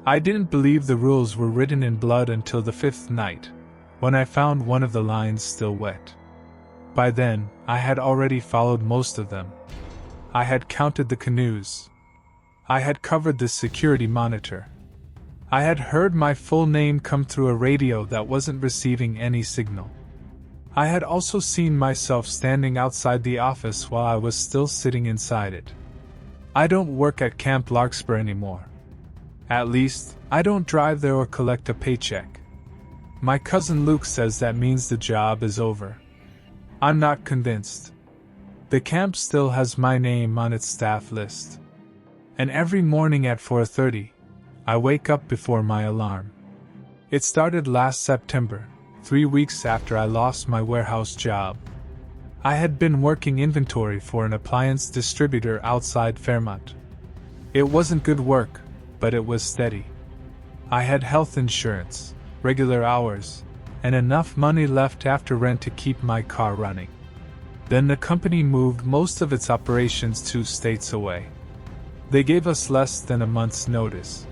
I didn't believe the rules were written in blood until the 5th night, when I found one of the lines still wet. By then, I had already followed most of them. I had counted the canoes. I had covered the security monitor. I had heard my full name come through a radio that wasn't receiving any signal. I had also seen myself standing outside the office while I was still sitting inside it. I don't work at Camp Larkspur anymore. At least, I don't drive there or collect a paycheck. My cousin Luke says that means the job is over. I'm not convinced. The camp still has my name on its staff list. And every morning at 4:30, I wake up before my alarm. It started last September, 3 weeks after I lost my warehouse job. I had been working inventory for an appliance distributor outside Fairmont. It wasn't good work, but it was steady. I had health insurance, regular hours, and enough money left after rent to keep my car running. Then the company moved most of its operations 2 states away. They gave us less than a month's notice.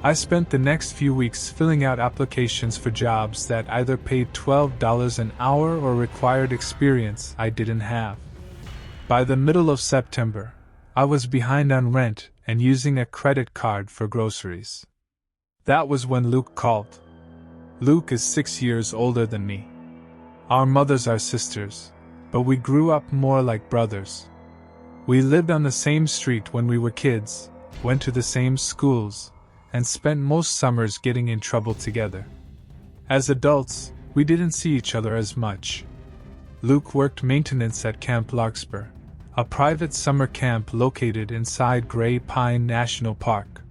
I spent the next few weeks filling out applications for jobs that either paid $12 an hour or required experience I didn't have. By the middle of September, I was behind on rent and using a credit card for groceries. That was when Luke called. Luke is 6 years older than me. Our mothers are sisters, but we grew up more like brothers. We lived on the same street when we were kids, went to the same schools, and spent most summers getting in trouble together. As adults, we didn't see each other as much. Luke worked maintenance at Camp Larkspur, a private summer camp located inside Gray Pine National Park.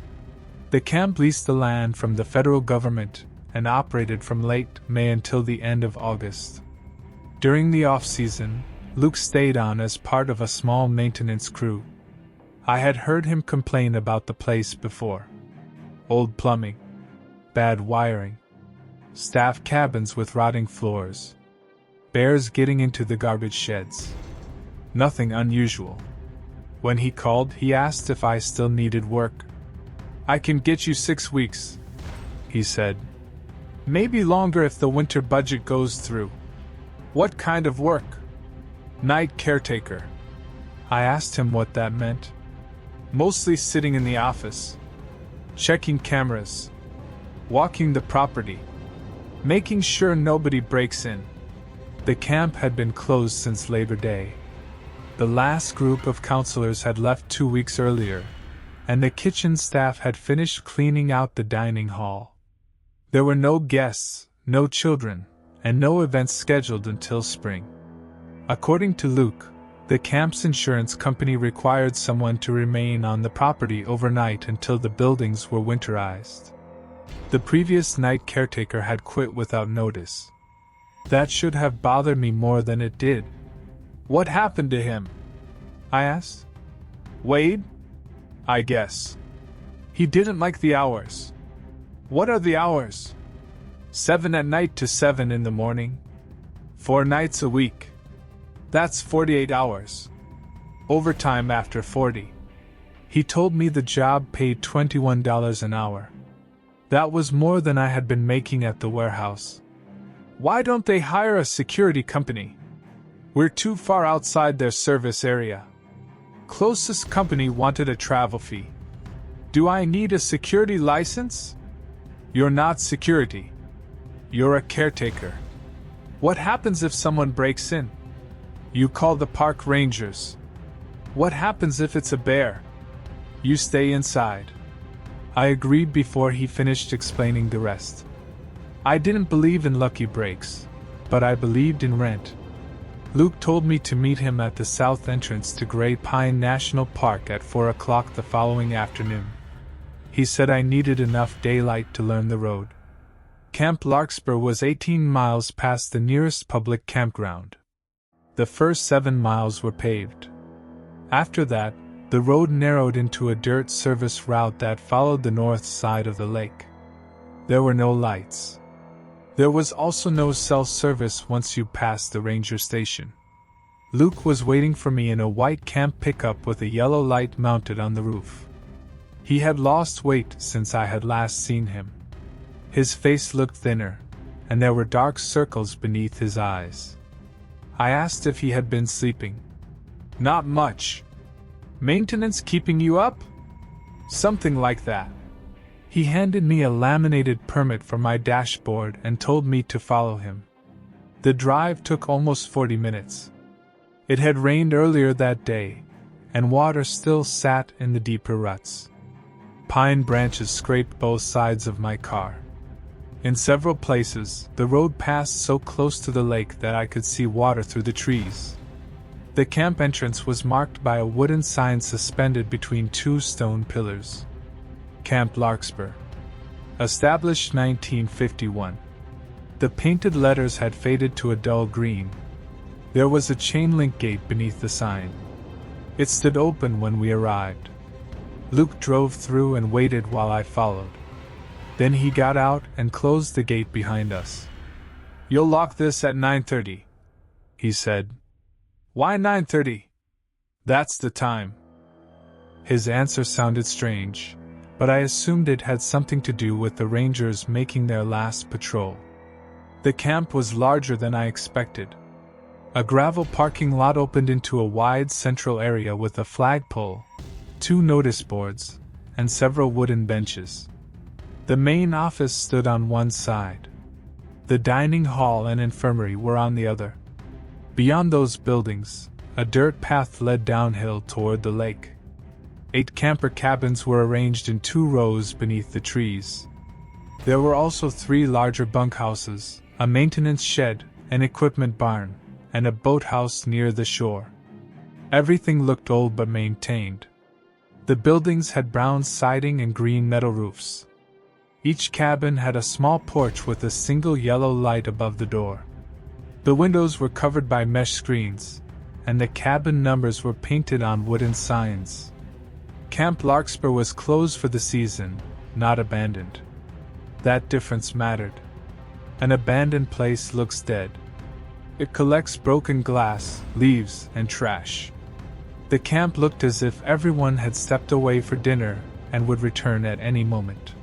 The camp leased the land from the federal government and operated from late May until the end of August. During the off-season, Luke stayed on as part of a small maintenance crew. I had heard him complain about the place before. Old plumbing, bad wiring, staff cabins with rotting floors, bears getting into the garbage sheds. Nothing unusual. When he called, he asked if I still needed work. "I can get you 6 weeks," he said. "Maybe longer if the winter budget goes through." "What kind of work?" "Night caretaker." I asked him what that meant. "Mostly sitting in the office, checking cameras, walking the property, making sure nobody breaks in." The camp had been closed since Labor Day. The last group of counselors had left 2 weeks earlier, and the kitchen staff had finished cleaning out the dining hall. There were no guests, no children, and no events scheduled until spring. According to Luke, the camp's insurance company required someone to remain on the property overnight until the buildings were winterized. The previous night caretaker had quit without notice. That should have bothered me more than it did. "What happened to him?" I asked. "Wade? I guess. He didn't like the hours." "What are the hours?" 7 at night to 7 in the morning. 4 nights a week. That's 48 hours. Overtime after 40. He told me the job paid $21 an hour. That was more than I had been making at the warehouse. "Why don't they hire a security company? We're too far outside their service area." Closest company wanted a travel fee. "Do I need a security license?" "You're not security. You're a caretaker." "What happens if someone breaks in?" "You call the park rangers." "What happens if it's a bear?" "You stay inside." I agreed before he finished explaining the rest. I didn't believe in lucky breaks, but I believed in rent. Luke told me to meet him at the south entrance to Gray Pine National Park at 4 o'clock the following afternoon. He said I needed enough daylight to learn the road. Camp Larkspur was 18 miles past the nearest public campground. The first 7 miles were paved. After that, the road narrowed into a dirt service route that followed the north side of the lake. There were no lights. There was also no cell service once you passed the ranger station. Luke was waiting for me in a white camp pickup with a yellow light mounted on the roof. He had lost weight since I had last seen him. His face looked thinner, and there were dark circles beneath his eyes. I asked if he had been sleeping. Not much. Maintenance keeping you up? Something like that. He handed me a laminated permit for my dashboard and told me to follow him. The drive took almost 40 minutes. It had rained earlier that day, and water still sat in the deeper ruts. Pine branches scraped both sides of my car. In several places, the road passed so close to the lake that I could see water through the trees. The camp entrance was marked by a wooden sign suspended between two stone pillars. Camp Larkspur. Established 1951. The painted letters had faded to a dull green. There was a chain-link gate beneath the sign. It stood open when we arrived. Luke drove through and waited while I followed. Then he got out and closed the gate behind us. "You'll lock this at 9:30, he said. "Why 9:30? That's the time." His answer sounded strange, but I assumed it had something to do with the rangers making their last patrol. The camp was larger than I expected. A gravel parking lot opened into a wide central area with a flagpole, 2 notice boards, and several wooden benches. The main office stood on one side. The dining hall and infirmary were on the other. Beyond those buildings, a dirt path led downhill toward the lake. 8 camper cabins were arranged in 2 rows beneath the trees. There were also 3 larger bunkhouses, a maintenance shed, an equipment barn, and a boathouse near the shore. Everything looked old but maintained. The buildings had brown siding and green metal roofs. Each cabin had a small porch with a single yellow light above the door. The windows were covered by mesh screens, and the cabin numbers were painted on wooden signs. Camp Larkspur was closed for the season, not abandoned. That difference mattered. An abandoned place looks dead. It collects broken glass, leaves, and trash. The camp looked as if everyone had stepped away for dinner and would return at any moment.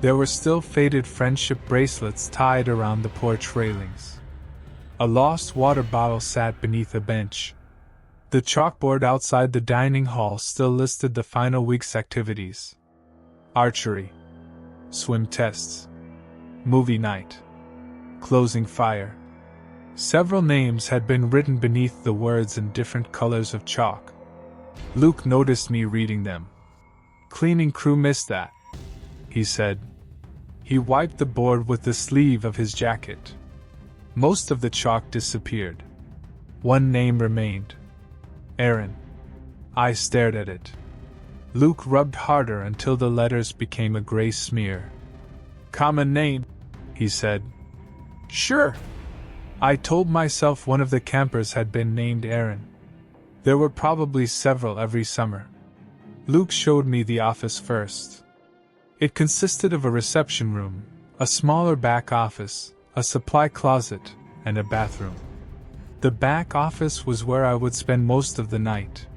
There were still faded friendship bracelets tied around the porch railings. A lost water bottle sat beneath a bench. The chalkboard outside the dining hall still listed the final week's activities: archery, swim tests, movie night, closing fire. Several names had been written beneath the words in different colors of chalk. Luke noticed me reading them. "Cleaning crew missed that," he said. He wiped the board with the sleeve of his jacket. Most of the chalk disappeared. One name remained: Aaron. I stared at it. Luke rubbed harder until the letters became a gray smear. "Common name," he said. "Sure." I told myself one of the campers had been named Aaron. There were probably several every summer. Luke showed me the office first. It consisted of a reception room, a smaller back office, a supply closet, and a bathroom. The back office was where I would spend most of the night.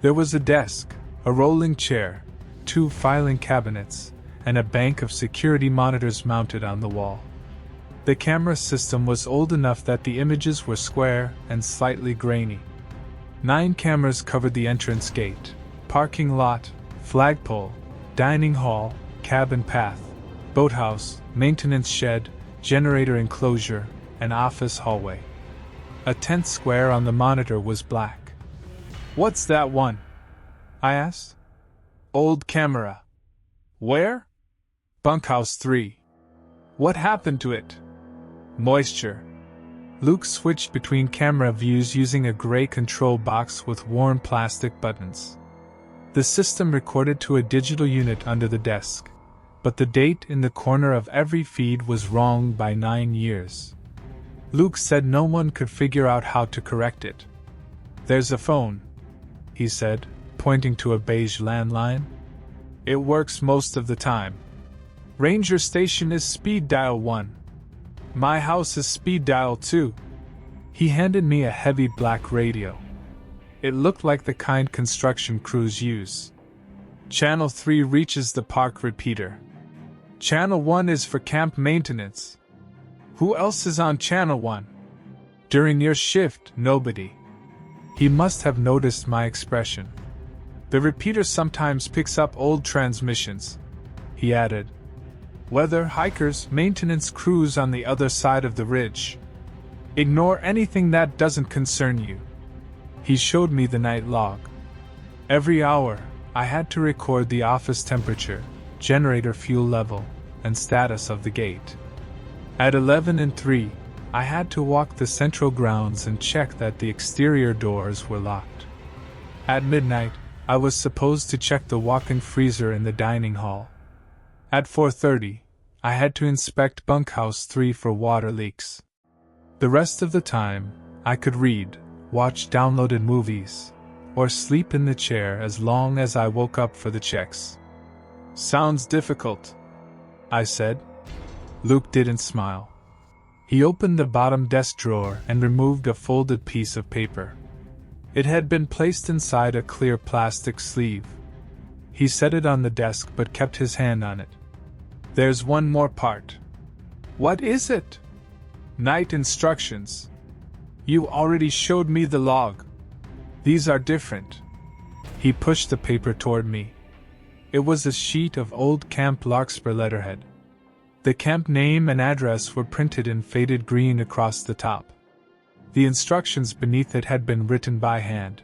There was a desk, a rolling chair, 2 filing cabinets, and a bank of security monitors mounted on the wall. The camera system was old enough that the images were square and slightly grainy. 9 cameras covered the entrance gate, parking lot, flagpole, dining hall, cabin path, boathouse, maintenance shed, generator enclosure, and office hallway. A 10th square on the monitor was black. "What's that one?" I asked. "Old camera." "Where?" "Bunkhouse 3. "What happened to it?" "Moisture." Luke switched between camera views using a gray control box with worn plastic buttons. The system recorded to a digital unit under the desk, but the date in the corner of every feed was wrong by 9 years. Luke said no one could figure out how to correct it. "There's a phone," he said, pointing to a beige landline. "It works most of the time. Ranger station is speed dial 1. My house is speed dial 2. He handed me a heavy black radio. It looked like the kind construction crews use. Channel 3 reaches the park repeater. Channel 1 is for camp maintenance. Who else is on Channel 1? During your shift, nobody. He must have noticed my expression. The repeater sometimes picks up old transmissions, he added. Weather, hikers, maintenance crews on the other side of the ridge. Ignore anything that doesn't concern you. He showed me the night log. Every hour, I had to record the office temperature, generator fuel level, and status of the gate. At 11:03, I had to walk the central grounds and check that the exterior doors were locked. At midnight, I was supposed to check the walk-in freezer in the dining hall. At 4:30, I had to inspect bunkhouse 3 for water leaks. The rest of the time, I could read, watch downloaded movies, or sleep in the chair as long as I woke up for the checks. Sounds difficult, I said. Luke didn't smile. He opened the bottom desk drawer and removed a folded piece of paper. It had been placed inside a clear plastic sleeve. He set it on the desk but kept his hand on it. There's one more part. What is it? Night instructions. You already showed me the log. These are different. He pushed the paper toward me. It was a sheet of old Camp Larkspur letterhead. The camp name and address were printed in faded green across the top. The instructions beneath it had been written by hand.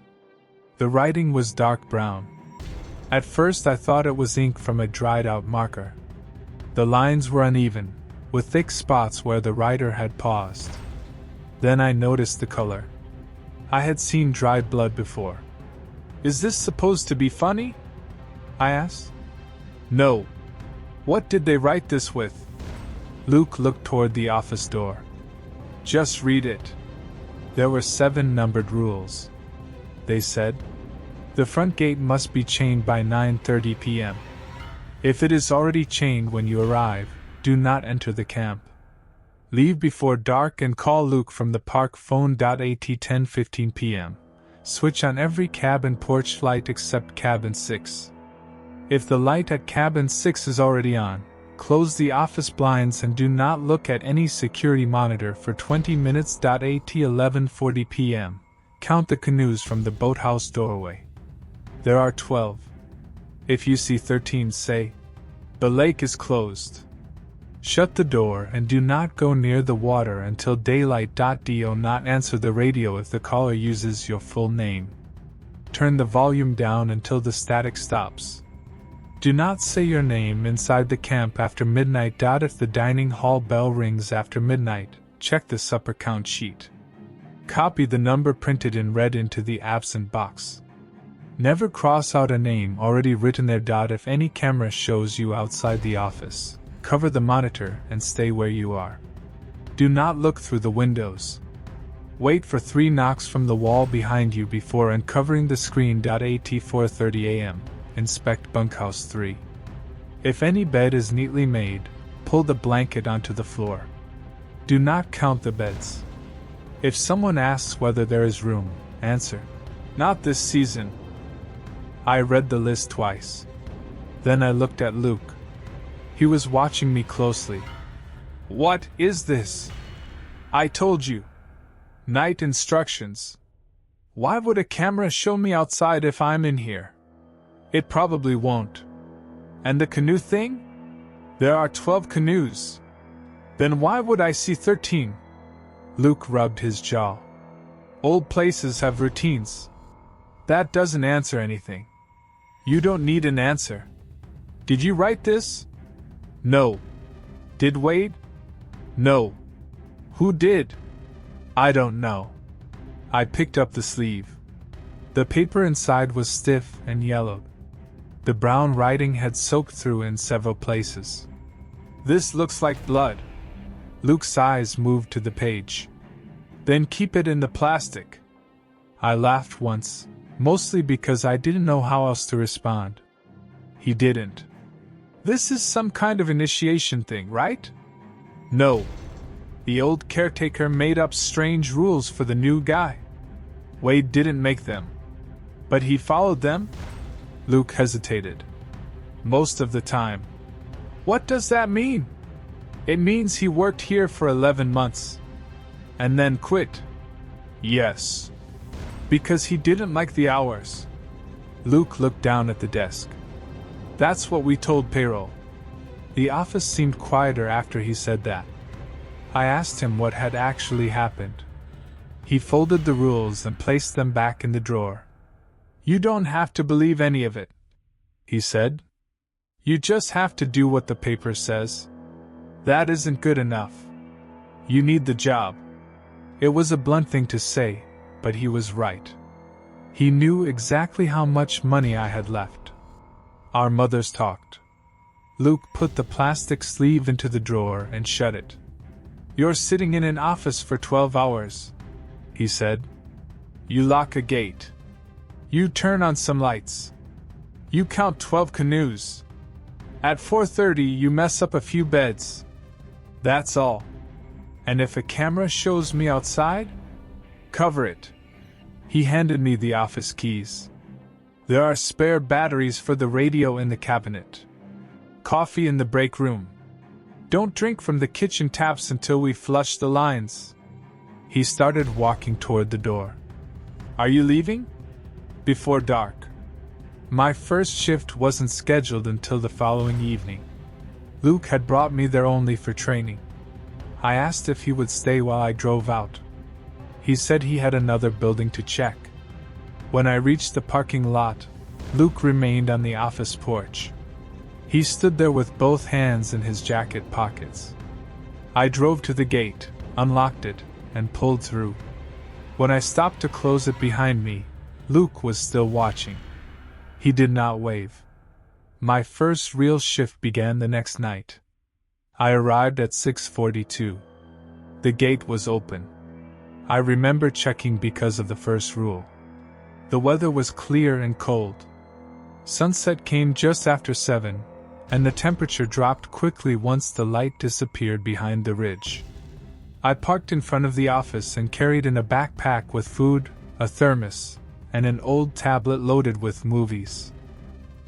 The writing was dark brown. At first I thought it was ink from a dried-out marker. The lines were uneven, with thick spots where the writer had paused. Then I noticed the color. I had seen dried blood before. Is this supposed to be funny? I asked. No. What did they write this with? Luke looked toward the office door. Just read it. There were 7 numbered rules. They said, the front gate must be chained by 9:30 p.m. If it is already chained when you arrive, do not enter the camp. Leave before dark and call Luke from the park phone. At 10:15 p.m. Switch on every cabin porch light except cabin 6. If the light at cabin 6 is already on, close the office blinds and do not look at any security monitor for 20 minutes. At 11:40 p.m. Count the canoes from the boathouse doorway. There are 12. If you see 13, say, the lake is closed. Shut the door and do not go near the water until daylight. Do not answer the radio if the caller uses your full name. Turn the volume down until the static stops. Do not say your name inside the camp after midnight. If the dining hall bell rings after midnight, check the supper count sheet. Copy the number printed in red into the absent box. Never cross out a name already written there. If any camera shows you outside the office, cover the monitor and stay where you are. Do not look through the windows. Wait for 3 knocks from the wall behind you before uncovering the screen. At 4:30 a.m. Inspect bunkhouse 3. If any bed is neatly made, pull the blanket onto the floor. Do not count the beds. If someone asks whether there is room, answer, not this season. I read the list twice. Then I looked at Luke. He was watching me closely. What is this? I told you. Night instructions. Why would a camera show me outside if I'm in here? It probably won't. And the canoe thing? There are 12 canoes. Then why would I see 13? Luke rubbed his jaw. Old places have routines. That doesn't answer anything. You don't need an answer. Did you write this? No. Did Wade? No. Who did? I don't know. I picked up the sleeve. The paper inside was stiff and yellowed. The brown writing had soaked through in several places. This looks like blood. Luke's eyes moved to the page. Then keep it in the plastic. I laughed once, mostly because I didn't know how else to respond. He didn't. This is some kind of initiation thing, right? No. The old caretaker made up strange rules for the new guy. Wade didn't make them. But he followed them? Luke hesitated. Most of the time. What does that mean? It means he worked here for 11 months. And then quit. Yes. Because he didn't like the hours. Luke looked down at the desk. That's what we told payroll. The office seemed quieter after he said that. I asked him what had actually happened. He folded the rules and placed them back in the drawer. You don't have to believe any of it, he said. You just have to do what the paper says. That isn't good enough. You need the job. It was a blunt thing to say, but he was right. He knew exactly how much money I had left. Our mothers talked. Luke put the plastic sleeve into the drawer and shut it. You're sitting in an office for 12 hours, he said. You lock a gate. You turn on some lights. You count 12 canoes. At 4:30 you mess up a few beds. That's all. And if a camera shows me outside, cover it. He handed me the office keys. There are spare batteries for the radio in the cabinet. Coffee in the break room. Don't drink from the kitchen taps until we flush the lines. He started walking toward the door. Are you leaving? Before dark. My first shift wasn't scheduled until the following evening. Luke had brought me there only for training. I asked if he would stay while I drove out. He said he had another building to check. When I reached the parking lot, Luke remained on the office porch. He stood there with both hands in his jacket pockets. I drove to the gate, unlocked it, and pulled through. When I stopped to close it behind me, Luke was still watching. He did not wave. My first real shift began the next night. I arrived at 6:42. The gate was open. I remember checking because of the first rule. The weather was clear and cold. Sunset came just after 7, and the temperature dropped quickly once the light disappeared behind the ridge. I parked in front of the office and carried in a backpack with food, a thermos, and an old tablet loaded with movies.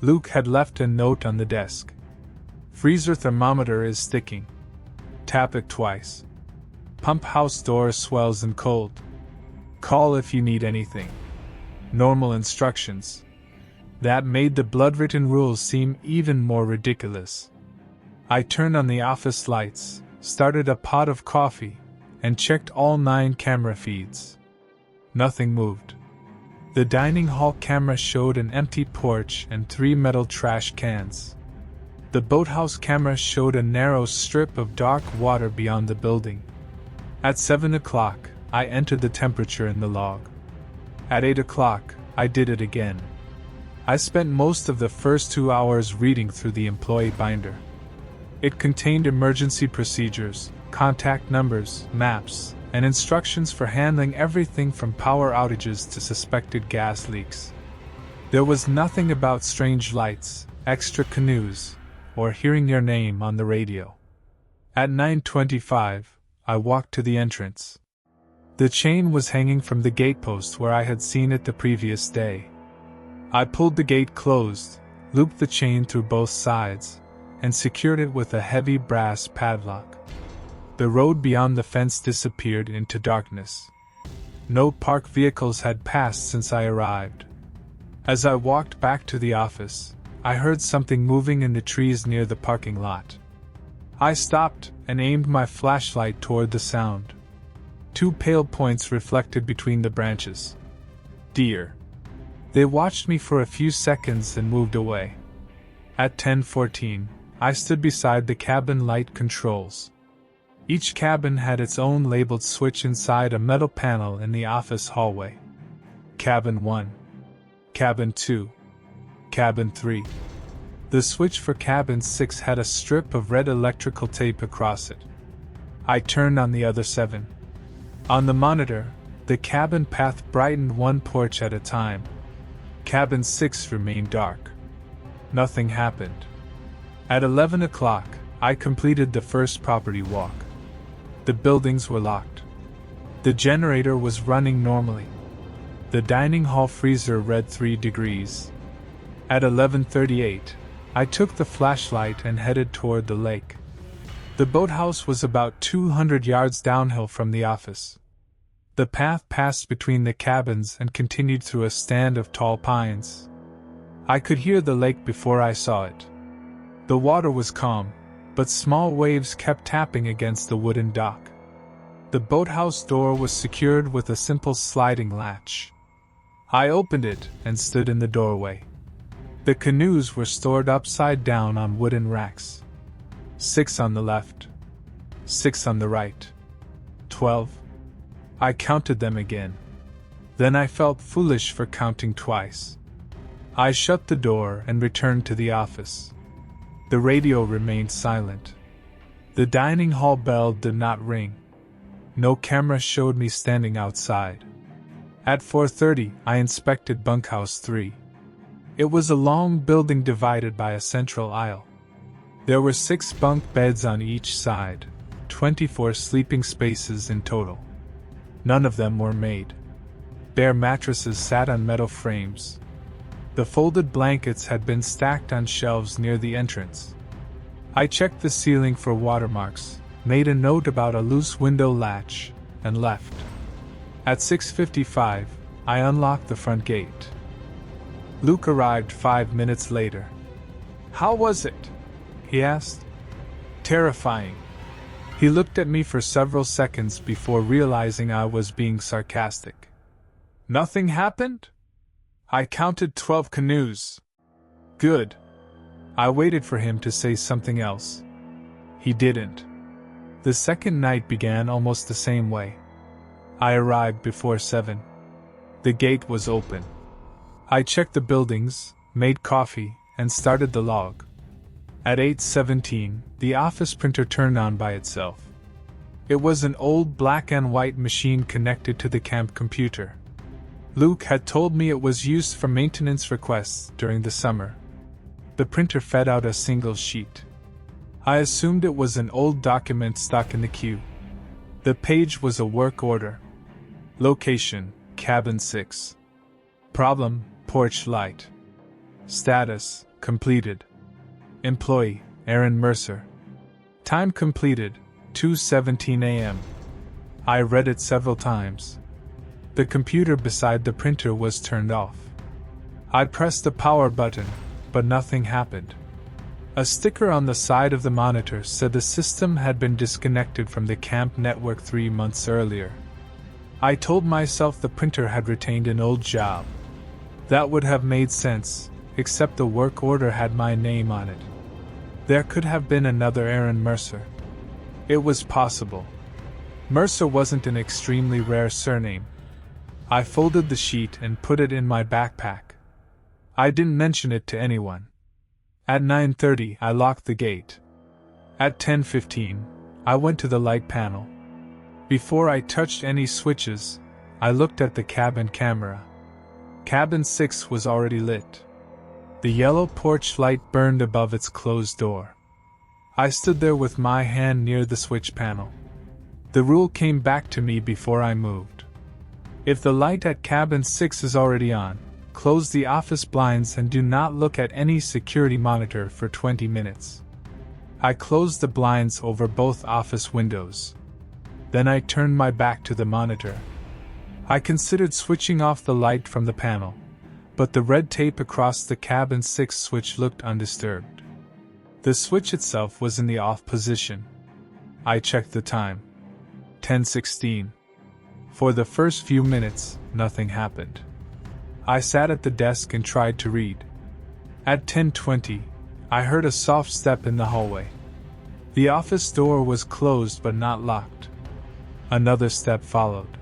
Luke had left a note on the desk. Freezer thermometer is sticking. Tap it twice. Pump house door swells and cold. Call if you need anything. Normal instructions. That made the blood-written rules seem even more ridiculous. I turned on the office lights, started a pot of coffee, and checked all 9 camera feeds. Nothing moved. The dining hall camera showed an empty porch and 3 metal trash cans. The boathouse camera showed a narrow strip of dark water beyond the building. At 7 o'clock, I entered the temperature in the log. At 8 o'clock, I did it again. I spent most of the first 2 hours reading through the employee binder. It contained emergency procedures, contact numbers, maps, and instructions for handling everything from power outages to suspected gas leaks. There was nothing about strange lights, extra canoes, or hearing your name on the radio. At 9:25, I walked to the entrance. The chain was hanging from the gatepost where I had seen it the previous day. I pulled the gate closed, looped the chain through both sides, and secured it with a heavy brass padlock. The road beyond the fence disappeared into darkness. No parked vehicles had passed since I arrived. As I walked back to the office, I heard something moving in the trees near the parking lot. I stopped and aimed my flashlight toward the sound. 2 pale points reflected between the branches. Deer. They watched me for a few seconds and moved away. At 10:14, I stood beside the cabin light controls. Each cabin had its own labeled switch inside a metal panel in the office hallway. Cabin 1. Cabin 2. Cabin 3. The switch for Cabin 6 had a strip of red electrical tape across it. I turned on the other 7. On the monitor, the cabin path brightened one porch at a time. Cabin 6 remained dark. Nothing happened. At 11 o'clock, I completed the first property walk. The buildings were locked. The generator was running normally. The dining hall freezer read 3 degrees. At 11:38, I took the flashlight and headed toward the lake. The boathouse was about 200 yards downhill from the office. The path passed between the cabins and continued through a stand of tall pines. I could hear the lake before I saw it. The water was calm, but small waves kept tapping against the wooden dock. The boathouse door was secured with a simple sliding latch. I opened it and stood in the doorway. The canoes were stored upside down on wooden racks. 6 on the left, 6 on the right, 12. I counted them again. Then I felt foolish for counting twice. I shut the door and returned to the office. The radio remained silent. The dining hall bell did not ring. No camera showed me standing outside. At 4:30, I inspected bunkhouse 3. It was a long building divided by a central aisle. There were 6 bunk beds on each side, 24 sleeping spaces in total. None of them were made. Bare mattresses sat on metal frames. The folded blankets had been stacked on shelves near the entrance. I checked the ceiling for watermarks, made a note about a loose window latch, and left. At 6:55, I unlocked the front gate. Luke arrived 5 minutes later. "How was it?" he asked. "Terrifying." He looked at me for several seconds before realizing I was being sarcastic. "Nothing happened?" "I counted 12 canoes." "Good." I waited for him to say something else. He didn't. The second night began almost the same way. I arrived before 7. The gate was open. I checked the buildings, made coffee, and started the log. At 8:17, the office printer turned on by itself. It was an old black and white machine connected to the camp computer. Luke had told me it was used for maintenance requests during the summer. The printer fed out a single sheet. I assumed it was an old document stuck in the queue. The page was a work order. Location, cabin 6. Problem, porch light. Status, completed. Employee, Aaron Mercer. Time completed, 2:17 a.m. I read it several times. The computer beside the printer was turned off. I pressed the power button, but nothing happened. A sticker on the side of the monitor said the system had been disconnected from the camp network 3 months earlier. I told myself the printer had retained an old job. That would have made sense, except the work order had my name on it. There could have been another Aaron Mercer. It was possible. Mercer wasn't an extremely rare surname. I folded the sheet and put it in my backpack. I didn't mention it to anyone. At 9:30, I locked the gate. At 10:15, I went to the light panel. Before I touched any switches, I looked at the cabin camera. Cabin 6 was already lit. The yellow porch light burned above its closed door. I stood there with my hand near the switch panel. The rule came back to me before I moved. If the light at cabin 6 is already on, close the office blinds and do not look at any security monitor for 20 minutes. I closed the blinds over both office windows. Then I turned my back to the monitor. I considered switching off the light from the panel, but the red tape across the cabin 6 switch looked undisturbed. The switch itself was in the off position. I checked the time. 10:16. For the first few minutes, nothing happened. I sat at the desk and tried to read. At 10:20, I heard a soft step in the hallway. The office door was closed but not locked. Another step followed.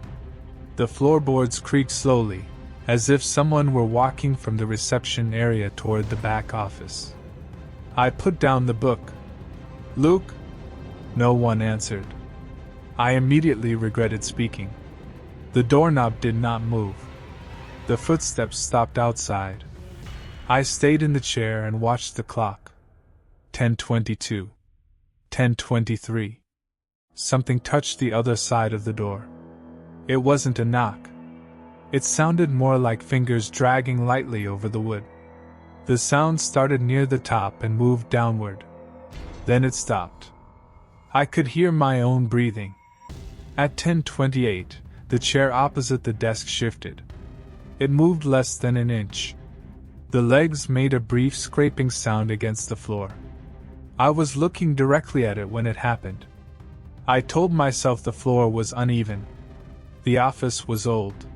The floorboards creaked slowly, as if someone were walking from the reception area toward the back office. I put down the book. "Luke?" No one answered. I immediately regretted speaking. The doorknob did not move. The footsteps stopped outside. I stayed in the chair and watched the clock. 10:22. 10:23. Something touched the other side of the door. It wasn't a knock. It sounded more like fingers dragging lightly over the wood. The sound started near the top and moved downward. Then it stopped. I could hear my own breathing. At 10:28, the chair opposite the desk shifted. It moved less than an inch. The legs made a brief scraping sound against the floor. I was looking directly at it when it happened. I told myself the floor was uneven. The office was old.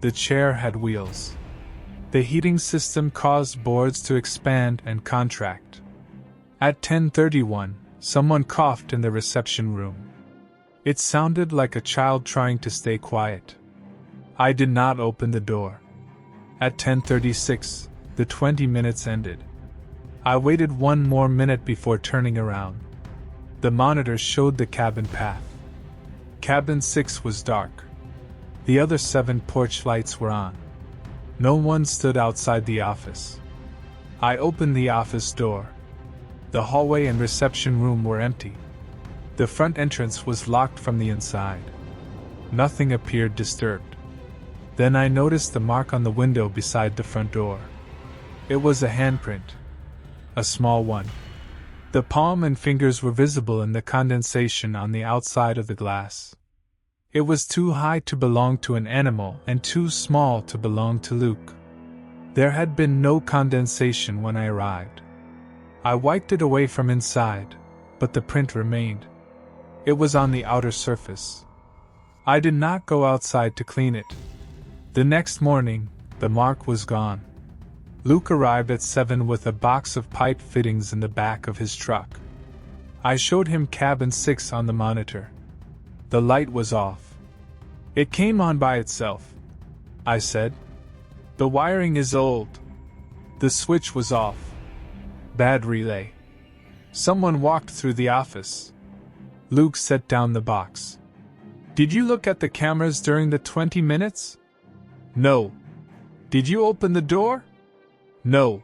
The chair had wheels. The heating system caused boards to expand and contract. At 10:31, someone coughed in the reception room. It sounded like a child trying to stay quiet. I did not open the door. At 10:36, the 20 minutes ended. I waited one more minute before turning around. The monitor showed the cabin path. Cabin 6 was dark. The other 7 porch lights were on. No one stood outside the office. I opened the office door. The hallway and reception room were empty. The front entrance was locked from the inside. Nothing appeared disturbed. Then I noticed the mark on the window beside the front door. It was a handprint. A small one. The palm and fingers were visible in the condensation on the outside of the glass. It was too high to belong to an animal and too small to belong to Luke. There had been no condensation when I arrived. I wiped it away from inside, but the print remained. It was on the outer surface. I did not go outside to clean it. The next morning, the mark was gone. Luke arrived at 7 with a box of pipe fittings in the back of his truck. I showed him cabin 6 on the monitor. The light was off. It came on by itself, I said. The wiring is old. The switch was off. Bad relay. Someone walked through the office. Luke set down the box. Did you look at the cameras during the 20 minutes? No. Did you open the door? No.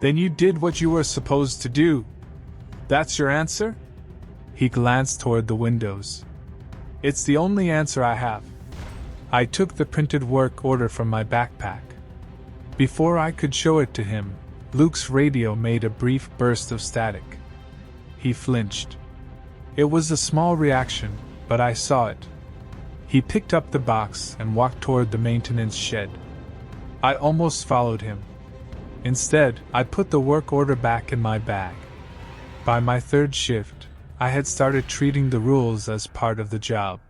Then you did what you were supposed to do. That's your answer? He glanced toward the windows. It's the only answer I have. I took the printed work order from my backpack. Before I could show it to him, Luke's radio made a brief burst of static. He flinched. It was a small reaction, but I saw it. He picked up the box and walked toward the maintenance shed. I almost followed him. Instead, I put the work order back in my bag. By my third shift, I had started treating the rules as part of the job.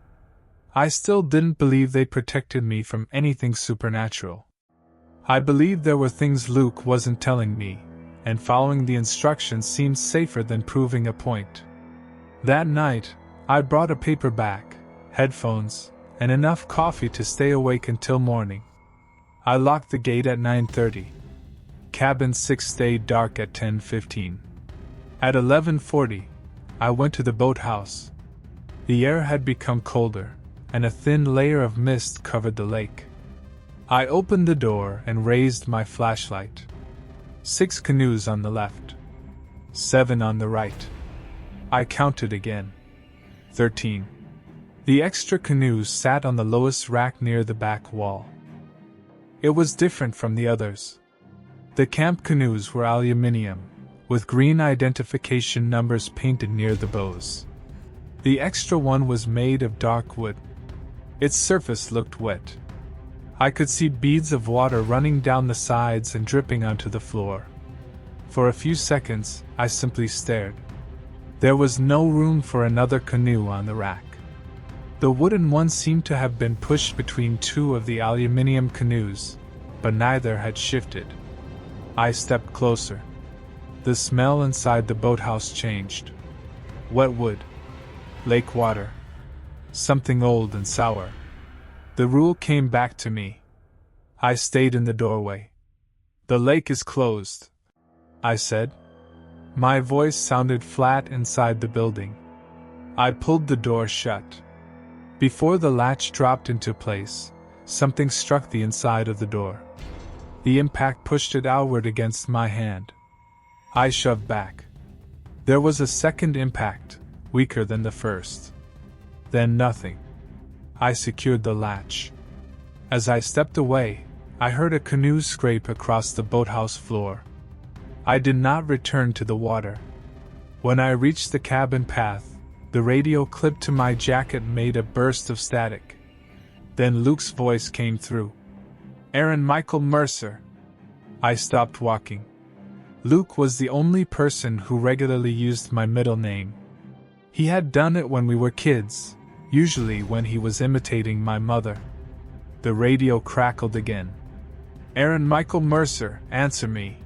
I still didn't believe they protected me from anything supernatural. I believed there were things Luke wasn't telling me, and following the instructions seemed safer than proving a point. That night, I brought a paperback, headphones, and enough coffee to stay awake until morning. I locked the gate at 9:30. Cabin 6 stayed dark at 10:15. At 11:40, I went to the boathouse. The air had become colder, and a thin layer of mist covered the lake. I opened the door and raised my flashlight. 6 canoes on the left. 7 on the right. I counted again. 13. The extra canoes sat on the lowest rack near the back wall. It was different from the others. The camp canoes were aluminium, with green identification numbers painted near the bows. The extra one was made of dark wood. Its surface looked wet. I could see beads of water running down the sides and dripping onto the floor. For a few seconds, I simply stared. There was no room for another canoe on the rack. The wooden one seemed to have been pushed between 2 of the aluminium canoes, but neither had shifted. I stepped closer. The smell inside the boathouse changed. Wet wood. Lake water. Something old and sour. The rule came back to me. I stayed in the doorway. The lake is closed, I said. My voice sounded flat inside the building. I pulled the door shut. Before the latch dropped into place, something struck the inside of the door. The impact pushed it outward against my hand. I shoved back. There was a second impact, weaker than the first. Then nothing. I secured the latch. As I stepped away, I heard a canoe scrape across the boathouse floor. I did not return to the water. When I reached the cabin path, the radio clipped to my jacket made a burst of static. Then Luke's voice came through. "Aaron Michael Mercer." I stopped walking. Luke was the only person who regularly used my middle name. He had done it when we were kids, usually when he was imitating my mother. The radio crackled again. "Aaron Michael Mercer, answer me."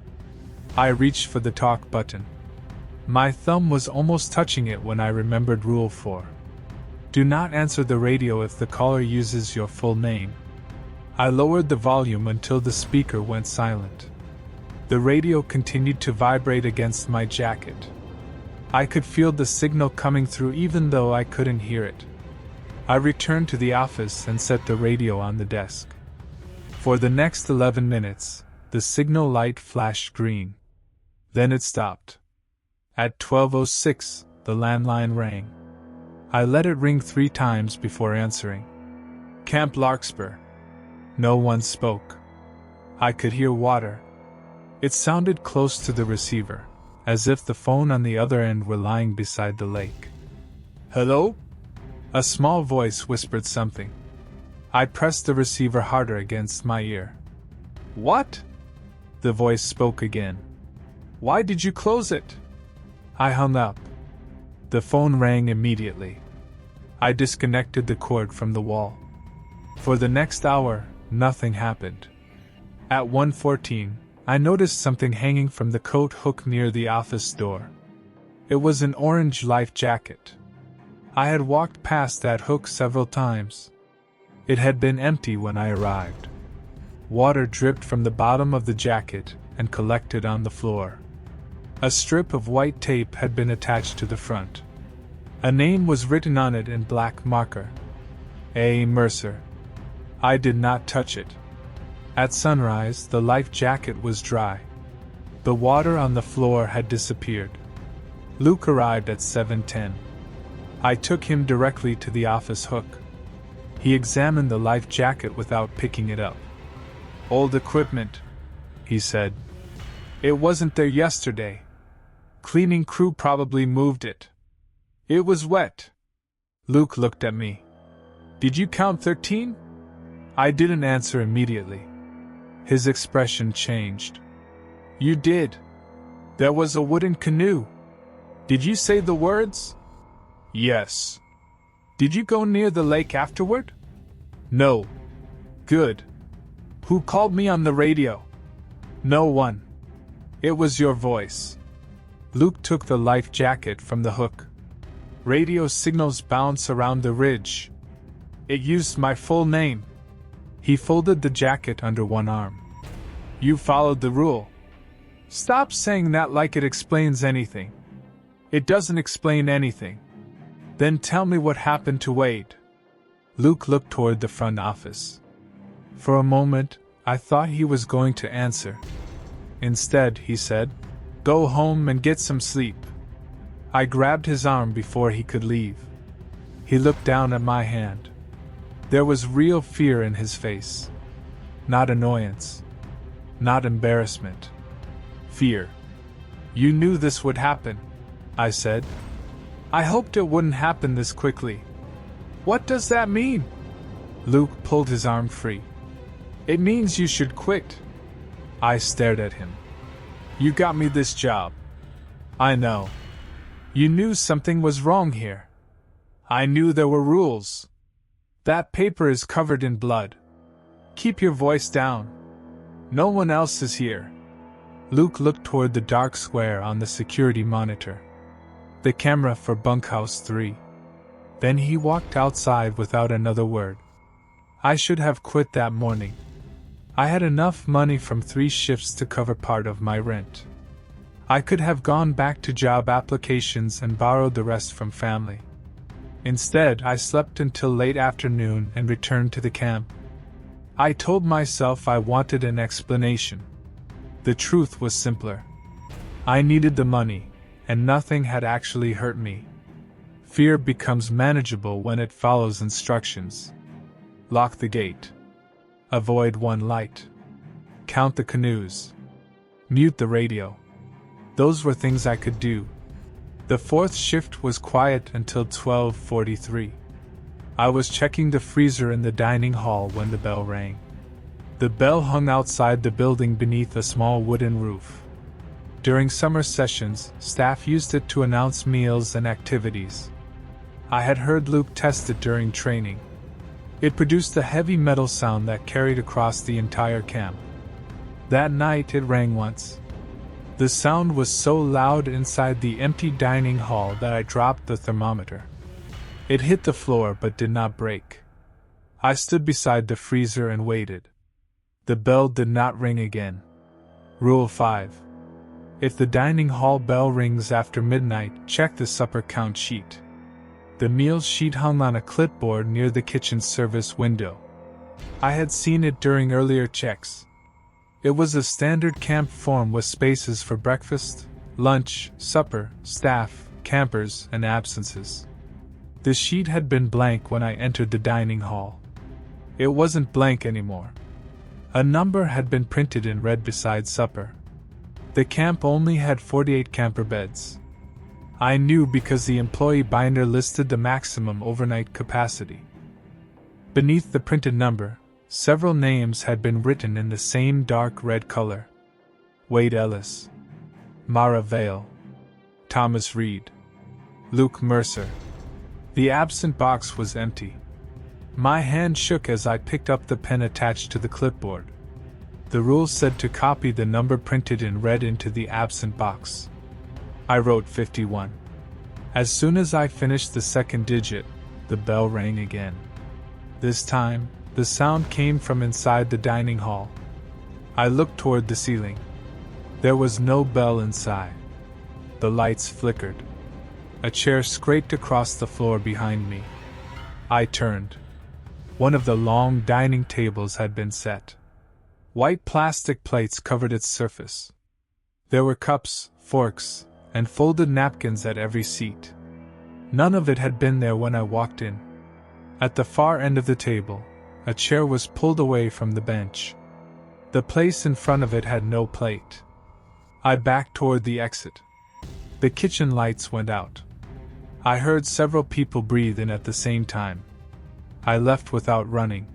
I reached for the talk button. My thumb was almost touching it when I remembered Rule 4. Do not answer the radio if the caller uses your full name. I lowered the volume until the speaker went silent. The radio continued to vibrate against my jacket. I could feel the signal coming through even though I couldn't hear it. I returned to the office and set the radio on the desk. For the next 11 minutes, the signal light flashed green. Then it stopped. At 12:06, the landline rang. I let it ring 3 times before answering. "Camp Larkspur." No one spoke. I could hear water. It sounded close to the receiver, as if the phone on the other end were lying beside the lake. "Hello?" A small voice whispered something. I pressed the receiver harder against my ear. "What?" The voice spoke again. "Why did you close it?" I hung up. The phone rang immediately. I disconnected the cord from the wall. For the next hour, nothing happened. At 1:14, I noticed something hanging from the coat hook near the office door. It was an orange life jacket. I had walked past that hook several times. It had been empty when I arrived. Water dripped from the bottom of the jacket and collected on the floor. A strip of white tape had been attached to the front. A name was written on it in black marker. A. Mercer. I did not touch it. At sunrise, the life jacket was dry. The water on the floor had disappeared. Luke arrived at 7:10. I took him directly to the office hook. He examined the life jacket without picking it up. "Old equipment," he said. "It wasn't there yesterday. Cleaning crew probably moved it. It was wet." Luke looked at me. "Did you count 13? I didn't answer immediately. His expression changed. "You did. There was a wooden canoe. Did you say the words?" "Yes." "Did you go near the lake afterward?" "No." "Good. Who called me on the radio?" "No one. It was your voice." Luke took the life jacket from the hook. "Radio signals bounce around the ridge. It used my full name." He folded the jacket under one arm. "You followed the rule." "Stop saying that like it explains anything. It doesn't explain anything." "Then tell me what happened to Wade." Luke looked toward the front office. For a moment, I thought he was going to answer. Instead, he said, "Go home and get some sleep." I grabbed his arm before he could leave. He looked down at my hand. There was real fear in his face. Not annoyance. Not embarrassment. Fear. "You knew this would happen," I said. "I hoped it wouldn't happen this quickly." "What does that mean?" Luke pulled his arm free. "It means you should quit." I stared at him. "You got me this job." "I know. You knew something was wrong here." "I knew there were rules." "That paper is covered in blood. Keep your voice down. No one else is here." Luke looked toward the dark square on the security monitor. The camera for bunkhouse 3. Then he walked outside without another word. I should have quit that morning. I had enough money from 3 shifts to cover part of my rent. I could have gone back to job applications and borrowed the rest from family. Instead, I slept until late afternoon and returned to the camp. I told myself I wanted an explanation. The truth was simpler. I needed the money, and nothing had actually hurt me. Fear becomes manageable when it follows instructions. Lock the gate. Avoid one light. count the canoes, mute the radio. Those were things I could do. The fourth shift was quiet until 12:43. I was checking the freezer in the dining hall when the bell rang. The bell hung outside the building beneath a small wooden roof. During summer sessions, staff used it to announce meals and activities. I had heard Luke test it during training. It produced a heavy metal sound that carried across the entire camp. That night it rang once. The sound was so loud inside the empty dining hall that I dropped the thermometer. It hit the floor but did not break. I stood beside the freezer and waited. The bell did not ring again. Rule 5. If the dining hall bell rings after midnight, check the supper count sheet. The meals sheet hung on a clipboard near the kitchen service window. I had seen it during earlier checks. It was a standard camp form with spaces for breakfast, lunch, supper, staff, campers, and absences. The sheet had been blank when I entered the dining hall. It wasn't blank anymore. A number had been printed in red beside supper. The camp only had 48 camper beds. I knew because the employee binder listed the maximum overnight capacity. Beneath the printed number, several names had been written in the same dark red color. Wade Ellis, Mara Vale, Thomas Reed, Luke Mercer. The absent box was empty. My hand shook as I picked up the pen attached to the clipboard. The rule said to copy the number printed in red into the absent box. I wrote 51. As soon as I finished the second digit, the bell rang again. This time, the sound came from inside the dining hall. I looked toward the ceiling. There was no bell inside. The lights flickered. A chair scraped across the floor behind me. I turned. One of the long dining tables had been set. White plastic plates covered its surface. There were cups, forks, and folded napkins at every seat. None of it had been there when I walked in. At the far end of the table, a chair was pulled away from the bench. The place in front of it had no plate. I backed toward the exit. The kitchen lights went out. I heard several people breathe in at the same time. I left without running.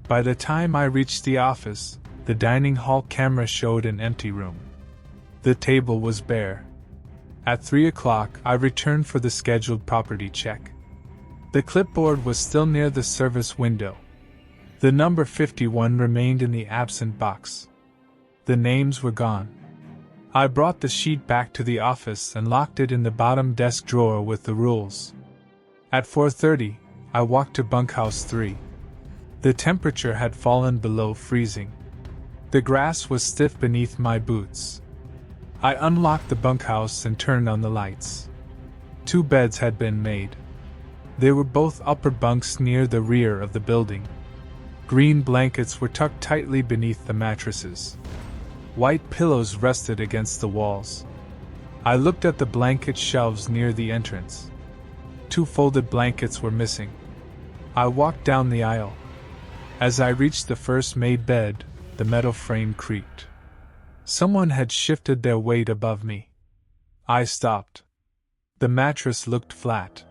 By the time I reached the office, the dining hall camera showed an empty room. The table was bare. At 3 o'clock, I returned for the scheduled property check. The clipboard was still near the service window. The number 51 remained in the absent box. The names were gone. I brought the sheet back to the office and locked it in the bottom desk drawer with the rules. At 4:30, I walked to bunkhouse 3. The temperature had fallen below freezing. The grass was stiff beneath my boots. I unlocked the bunkhouse and turned on the lights. 2 beds had been made. They were both upper bunks near the rear of the building. Green blankets were tucked tightly beneath the mattresses. White pillows rested against the walls. I looked at the blanket shelves near the entrance. 2 folded blankets were missing. I walked down the aisle. As I reached the first made bed, the metal frame creaked. Someone had shifted their weight above me. I stopped. The mattress looked flat.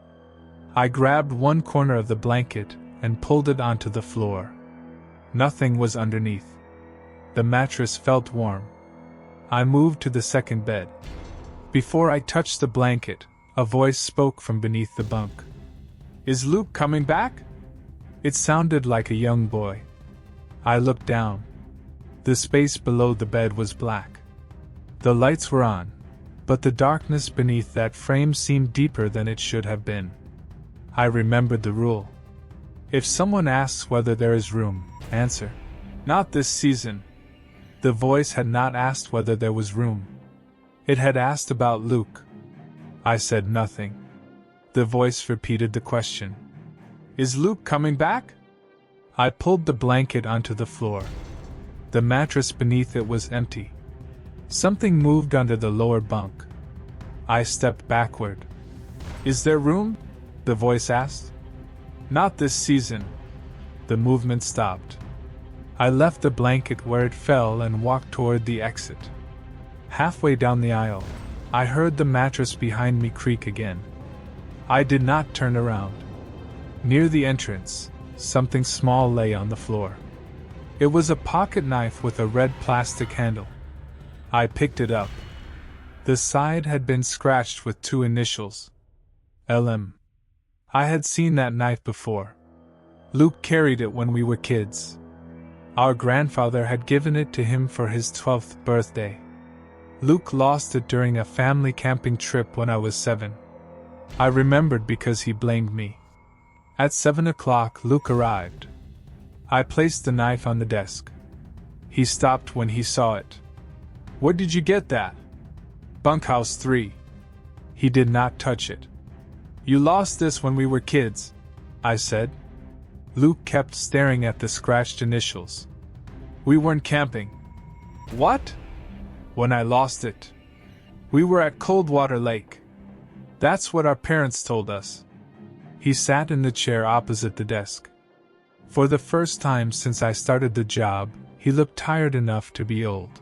I grabbed one corner of the blanket and pulled it onto the floor. Nothing was underneath. The mattress felt warm. I moved to the second bed. Before I touched the blanket, a voice spoke from beneath the bunk. "Is Luke coming back?" It sounded like a young boy. I looked down. The space below the bed was black. The lights were on, but the darkness beneath that frame seemed deeper than it should have been. I remembered the rule. If someone asks whether there is room, answer, "Not this season." The voice had not asked whether there was room. It had asked about Luke. I said nothing. The voice repeated the question. "Is Luke coming back?" I pulled the blanket onto the floor. The mattress beneath it was empty. Something moved under the lower bunk. I stepped backward. "Is there room?" the voice asked. "Not this season." The movement stopped. I left the blanket where it fell and walked toward the exit. Halfway down the aisle, I heard the mattress behind me creak again. I did not turn around. Near the entrance, something small lay on the floor. It was a pocket knife with a red plastic handle. I picked it up. The side had been scratched with 2 initials. LM. I had seen that knife before. Luke carried it when we were kids. Our grandfather had given it to him for his 12th birthday. Luke lost it during a family camping trip when I was 7. I remembered because he blamed me. At 7 o'clock, Luke arrived. I placed the knife on the desk. He stopped when he saw it. "Where did you get that?" "Bunkhouse 3. He did not touch it. "You lost this when we were kids," I said. Luke kept staring at the scratched initials. "We weren't camping." "What?" "When I lost it. We were at Coldwater Lake. That's what our parents told us." He sat in the chair opposite the desk. For the first time since I started the job, he looked tired enough to be old.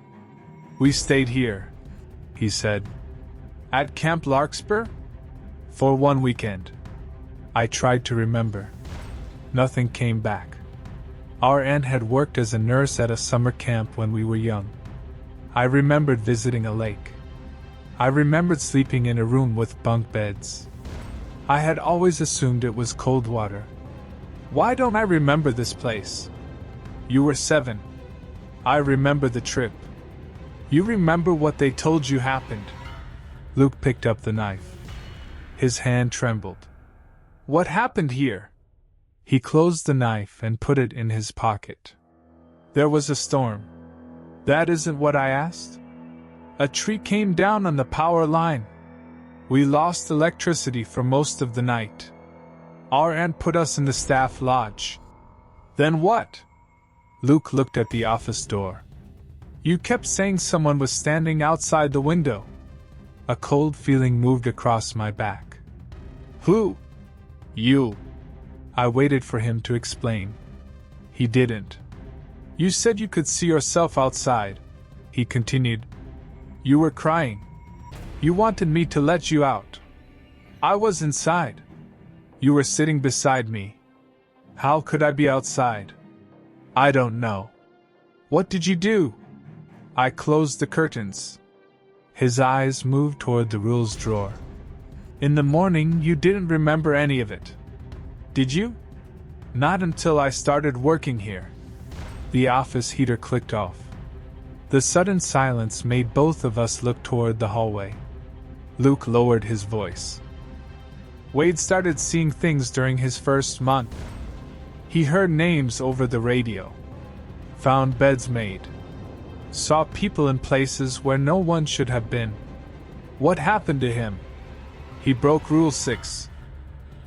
"We stayed here," he said. "At Camp Larkspur?" "For 1 weekend." I tried to remember. Nothing came back. Our aunt had worked as a nurse at a summer camp when we were young. I remembered visiting a lake. I remembered sleeping in a room with bunk beds. I had always assumed it was Coldwater. Why don't I remember this place? "You were 7. I remember the trip." "You remember what they told you happened?" Luke picked up the knife. His hand trembled. "What happened here?" He closed the knife and put it in his pocket. "There was a storm." "That isn't what I asked." "A tree came down on the power line. We lost electricity for most of the night. Our aunt put us in the staff lodge." "Then what?" Luke looked at the office door. "You kept saying someone was standing outside the window." A cold feeling moved across my back. "Who?" "You." I waited for him to explain. He didn't. "You said you could see yourself outside," he continued. "You were crying. You wanted me to let you out. I was inside. You were sitting beside me. How could I be outside?" "I don't know." "What did you do?" "I closed the curtains." His eyes moved toward the rules drawer. "In the morning you didn't remember any of it, did you?" "Not until I started working here." The office heater clicked off. The sudden silence made both of us look toward the hallway. Luke lowered his voice. "Wade started seeing things during his first month. He heard names over the radio. Found beds made. Saw people in places where no one should have been." "What happened to him?" "He broke Rule 6.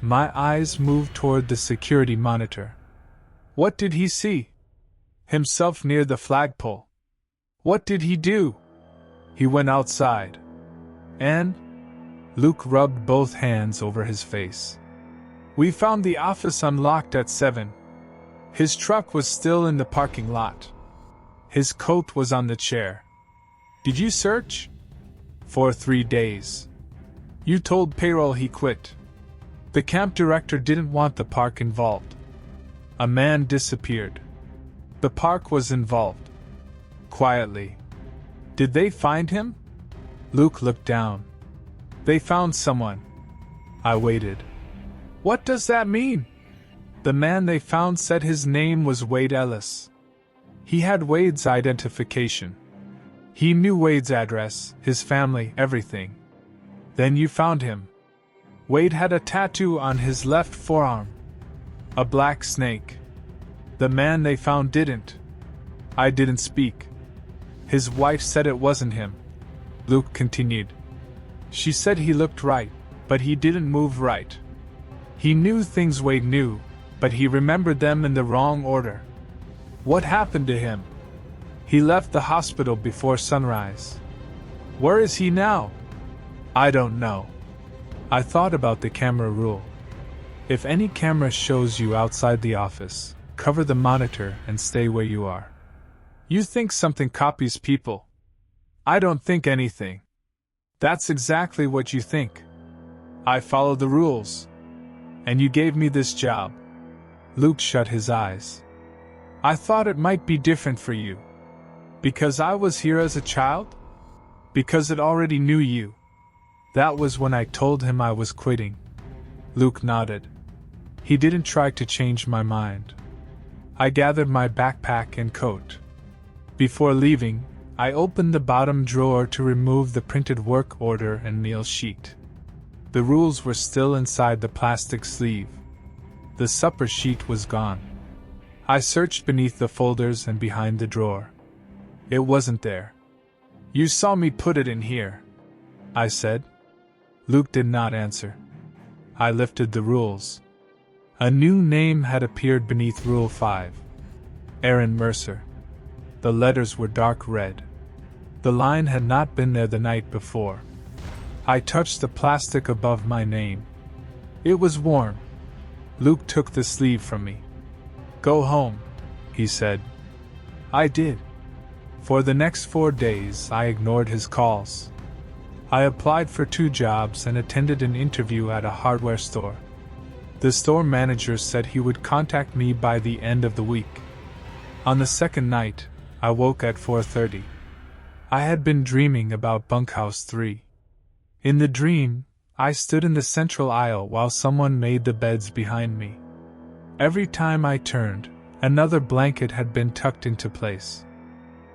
My eyes moved toward the security monitor. "What did he see?" "Himself near the flagpole." "What did he do?" "He went outside." "And?" Luke rubbed both hands over his face. "We found the office unlocked at 7. His truck was still in the parking lot. His coat was on the chair." "Did you search?" "For 3 days. You told payroll he quit. The camp director didn't want the park involved. A man disappeared. The park was involved." Quietly. "Did they find him?" Luke looked down. "They found someone." I waited. "What does that mean?" "The man they found said his name was Wade Ellis. He had Wade's identification. He knew Wade's address, his family, everything. Then you found him. Wade had a tattoo on his left forearm. A black snake. The man they found didn't." I didn't speak. "His wife said it wasn't him," Luke continued. "She said he looked right, but he didn't move right. He knew things Wade knew, but he remembered them in the wrong order." "What happened to him?" "He left the hospital before sunrise." "Where is he now?" "I don't know." I thought about the camera rule. If any camera shows you outside the office, cover the monitor and stay where you are. You think something copies people. I don't think anything. That's exactly what you think. I followed the rules. And you gave me this job. Luke shut his eyes. I thought it might be different for you. Because I was here as a child? Because it already knew you. That was when I told him I was quitting. Luke nodded. He didn't try to change my mind. I gathered my backpack and coat. Before leaving, I opened the bottom drawer to remove the printed work order and meal sheet. The rules were still inside the plastic sleeve. The supper sheet was gone. I searched beneath the folders and behind the drawer. It wasn't there. You saw me put it in here, I said. Luke did not answer. I lifted the rules. A new name had appeared beneath Rule 5. Aaron Mercer. The letters were dark red. The line had not been there the night before. I touched the plastic above my name. It was warm. Luke took the sleeve from me. Go home, he said. I did. For the next 4 days, I ignored his calls. I applied for 2 jobs and attended an interview at a hardware store. The store manager said he would contact me by the end of the week. On the second night, I woke at 4:30. I had been dreaming about Bunkhouse 3. In the dream, I stood in the central aisle while someone made the beds behind me. Every time I turned, another blanket had been tucked into place.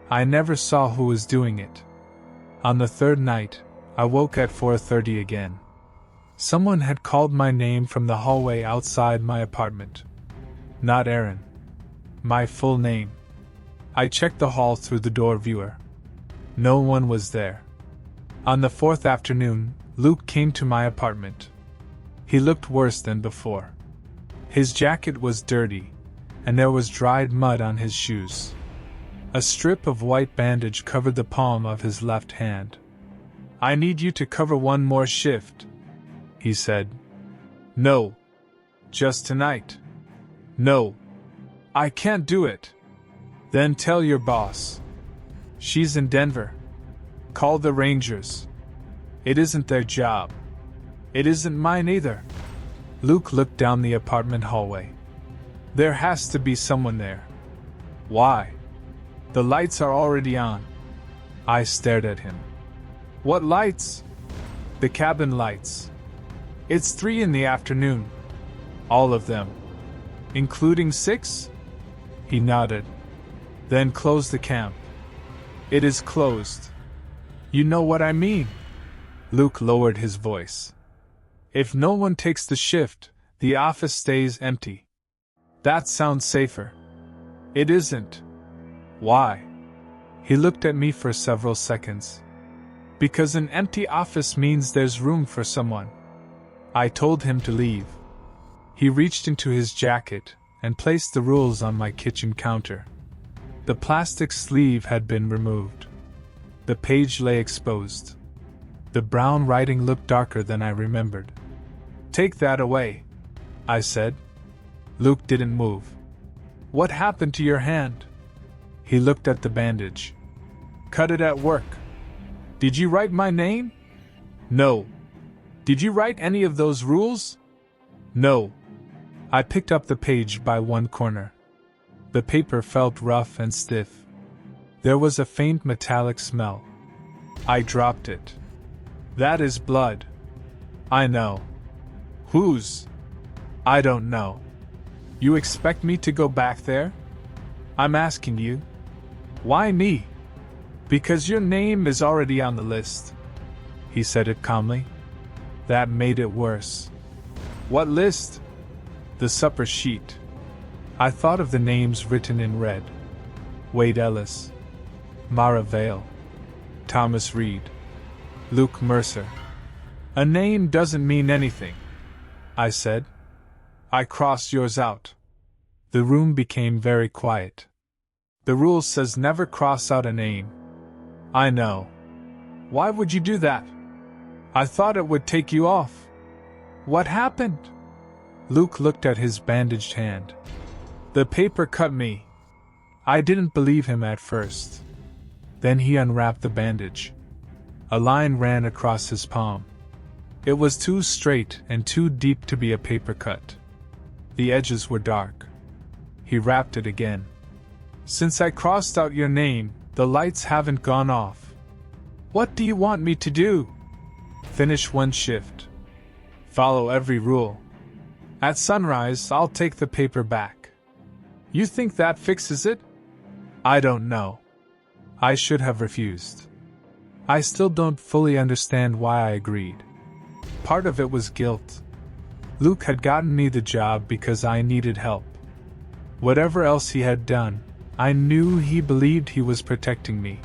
I never saw who was doing it. On the third night, I woke at 4:30 again. Someone had called my name from the hallway outside my apartment. Not Aaron. My full name. I checked the hall through the door viewer. No one was there. On the 4th afternoon, Luke came to my apartment. He looked worse than before. His jacket was dirty, and there was dried mud on his shoes. A strip of white bandage covered the palm of his left hand. I need you to cover one more shift, he said. No. Just tonight. No. I can't do it. Then tell your boss. She's in Denver. Call the Rangers. It isn't their job. It isn't mine either. Luke looked down the apartment hallway. There has to be someone there. Why? The lights are already on. I stared at him. What lights? The cabin lights. It's 3 in the afternoon. All of them. Including 6? He nodded. Then close the camp. It is closed. You know what I mean. Luke lowered his voice. If no one takes the shift, the office stays empty. That sounds safer. It isn't. Why? He looked at me for several seconds. Because an empty office means there's room for someone. I told him to leave. He reached into his jacket and placed the rules on my kitchen counter. The plastic sleeve had been removed. The page lay exposed. The brown writing looked darker than I remembered. Take that away, I said. Luke didn't move. What happened to your hand? He looked at the bandage. Cut it at work. Did you write my name? No. Did you write any of those rules? No. I picked up the page by one corner. The paper felt rough and stiff. There was a faint metallic smell. I dropped it. That is blood. I know. Whose? I don't know. You expect me to go back there? I'm asking you. Why me? Because your name is already on the list. He said it calmly. That made it worse. What list? The supper sheet. I thought of the names written in red. Wade Ellis. Mara Vale. Thomas Reed. Luke Mercer. A name doesn't mean anything, I said. I crossed yours out. The room became very quiet. The rule says never cross out a name. I know. Why would you do that? I thought it would take you off. What happened? Luke looked at his bandaged hand. The paper cut me. I didn't believe him at first. Then he unwrapped the bandage. A line ran across his palm. It was too straight and too deep to be a paper cut. The edges were dark. He wrapped it again. Since I crossed out your name, the lights haven't gone off. What do you want me to do? Finish one shift. Follow every rule. At sunrise, I'll take the paper back. You think that fixes it? I don't know. I should have refused. I still don't fully understand why I agreed. Part of it was guilt. Luke had gotten me the job because I needed help. Whatever else he had done, I knew he believed he was protecting me.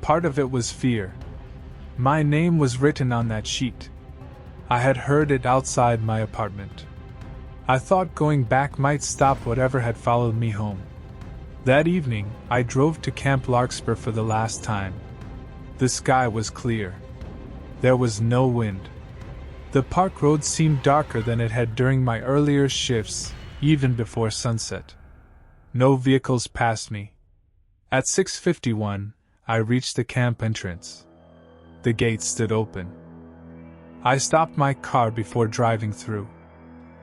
Part of it was fear. My name was written on that sheet. I had heard it outside my apartment. I thought going back might stop whatever had followed me home. That evening, I drove to Camp Larkspur for the last time. The sky was clear. There was no wind. The park road seemed darker than it had during my earlier shifts, even before sunset. No vehicles passed me. At 6:51, I reached the camp entrance. The gate stood open. I stopped my car before driving through.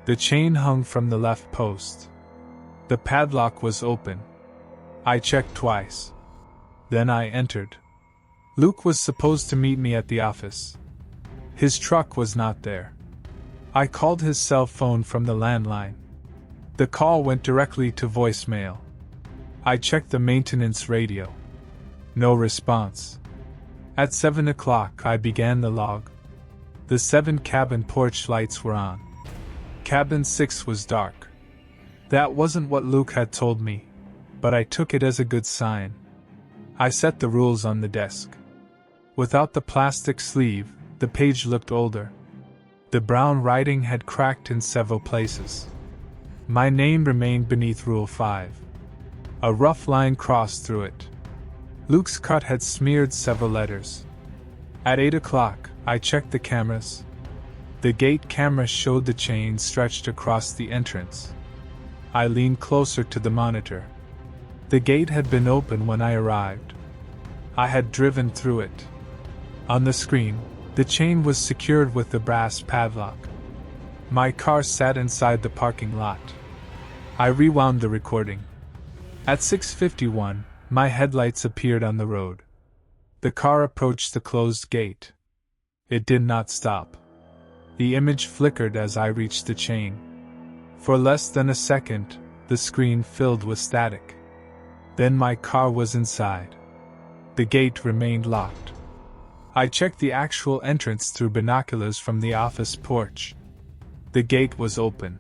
The chain hung from the left post. The padlock was open. I checked twice. Then I entered. Luke was supposed to meet me at the office. His truck was not there. I called his cell phone from the landline. The call went directly to voicemail. I checked the maintenance radio. No response. At 7 o'clock, I began the log. The 7 cabin porch lights were on. Cabin 6 was dark. That wasn't what Luke had told me, but I took it as a good sign. I set the rules on the desk. Without the plastic sleeve, the page looked older. The brown writing had cracked in several places. My name remained beneath Rule 5. A rough line crossed through it. Luke's cut had smeared several letters. At 8 o'clock, I checked the cameras. The gate camera showed the chain stretched across the entrance. I leaned closer to the monitor. The gate had been open when I arrived. I had driven through it. On the screen, the chain was secured with the brass padlock. My car sat inside the parking lot. I rewound the recording. At 6:51, my headlights appeared on the road. The car approached the closed gate. It did not stop. The image flickered as I reached the chain. For less than a second, the screen filled with static. Then my car was inside. The gate remained locked. I checked the actual entrance through binoculars from the office porch. The gate was open.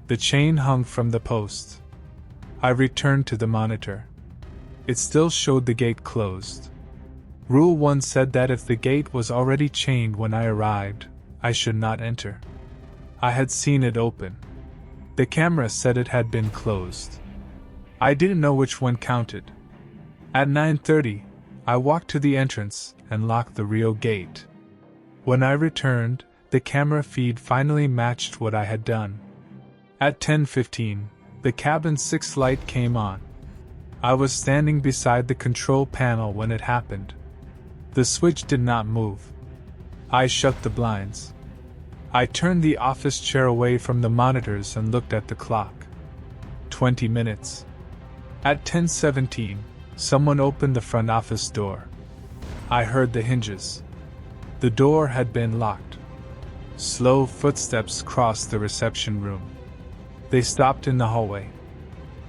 The chain hung from the post. I returned to the monitor. It still showed the gate closed. Rule 1 said that if the gate was already chained when I arrived, I should not enter. I had seen it open. The camera said it had been closed. I didn't know which one counted. At 9:30, I walked to the entrance and locked the real gate. When I returned, the camera feed finally matched what I had done. At 10:15, the cabin 6 light came on. I was standing beside the control panel when it happened. The switch did not move. I shut the blinds. I turned the office chair away from the monitors and looked at the clock. 20 minutes. At 10:17, someone opened the front office door. I heard the hinges. The door had been locked. Slow footsteps crossed the reception room. They stopped in the hallway.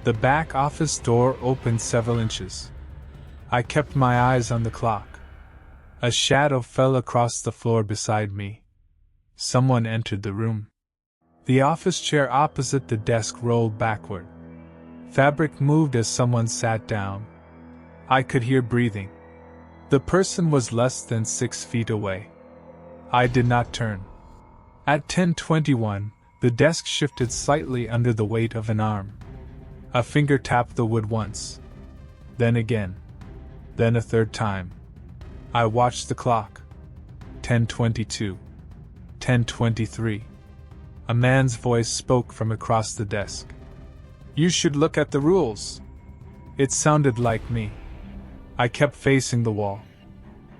The back office door opened several inches. I kept my eyes on the clock. A shadow fell across the floor beside me. Someone entered the room. The office chair opposite the desk rolled backward. Fabric moved as someone sat down. I could hear breathing. The person was less than 6 feet away. I did not turn. At 10:21, the desk shifted slightly under the weight of an arm. A finger tapped the wood once. Then again. Then a third time. I watched the clock. 10:22. 10:23. A man's voice spoke from across the desk. You should look at the rules. It sounded like me. I kept facing the wall.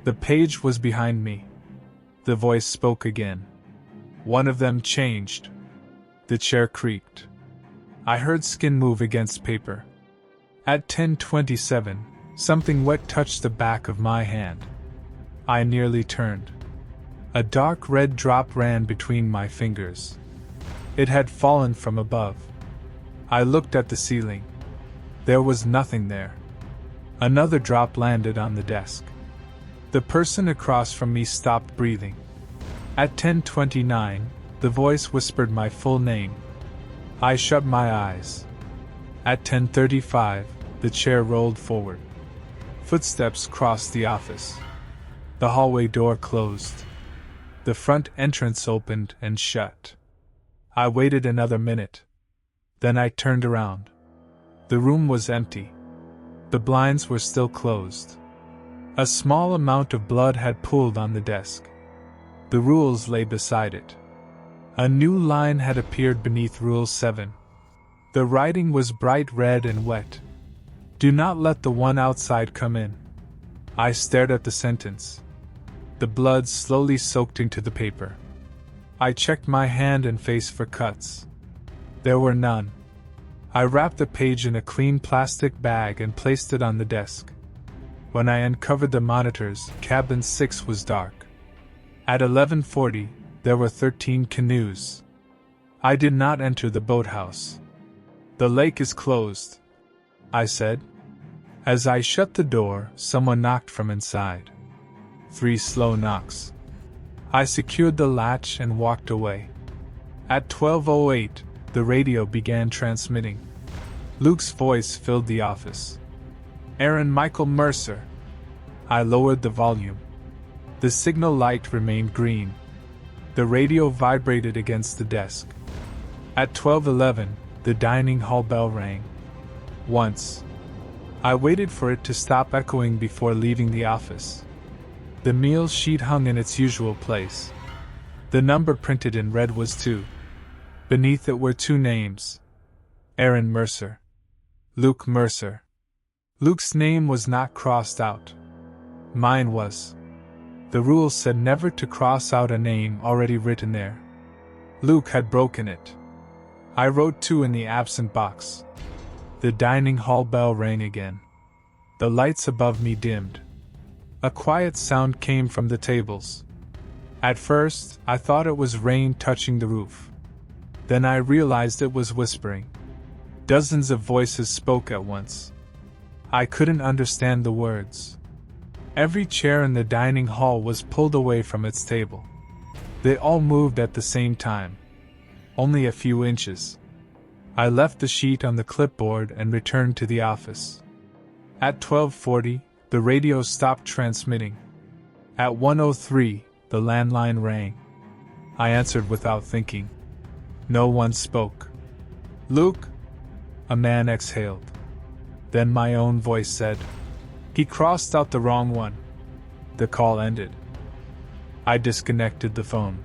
The page was behind me. The voice spoke again. One of them changed. The chair creaked. I heard skin move against paper. At 10:27, something wet touched the back of my hand. I nearly turned. A dark red drop ran between my fingers. It had fallen from above. I looked at the ceiling. There was nothing there. Another drop landed on the desk. The person across from me stopped breathing. At 10:29, the voice whispered my full name. I shut my eyes. At 10:35, the chair rolled forward. Footsteps crossed the office. The hallway door closed. The front entrance opened and shut. I waited another minute. Then I turned around. The room was empty. The blinds were still closed. A small amount of blood had pooled on the desk. The rules lay beside it. A new line had appeared beneath Rule 7. The writing was bright red and wet. Do not let the one outside come in. I stared at the sentence. The blood slowly soaked into the paper. I checked my hand and face for cuts. There were none. I wrapped the page in a clean plastic bag and placed it on the desk. When I uncovered the monitors, cabin 6 was dark. At 11:40, there were 13 canoes. I did not enter the boathouse. The lake is closed, I said. As I shut the door, someone knocked from inside. 3 slow knocks. I secured the latch and walked away. At 12:08, the radio began transmitting. Luke's voice filled the office. Aaron Michael Mercer. I lowered the volume. The signal light remained green. The radio vibrated against the desk. At 12:11, the dining hall bell rang. Once. I waited for it to stop echoing before leaving the office. The meal sheet hung in its usual place. The number printed in red was 2. Beneath it were 2 names. Aaron Mercer. Luke Mercer. Luke's name was not crossed out. Mine was. The rules said never to cross out a name already written there. Luke had broken it. I wrote 2 in the absent box. The dining hall bell rang again. The lights above me dimmed. A quiet sound came from the tables. At first, I thought it was rain touching the roof. Then I realized it was whispering. Dozens of voices spoke at once. I couldn't understand the words. Every chair in the dining hall was pulled away from its table. They all moved at the same time. Only a few inches. I left the sheet on the clipboard and returned to the office. At 12:40, the radio stopped transmitting. At 1:03, the landline rang. I answered without thinking. No one spoke. Luke? A man exhaled. Then my own voice said, He crossed out the wrong one. The call ended. I disconnected the phone.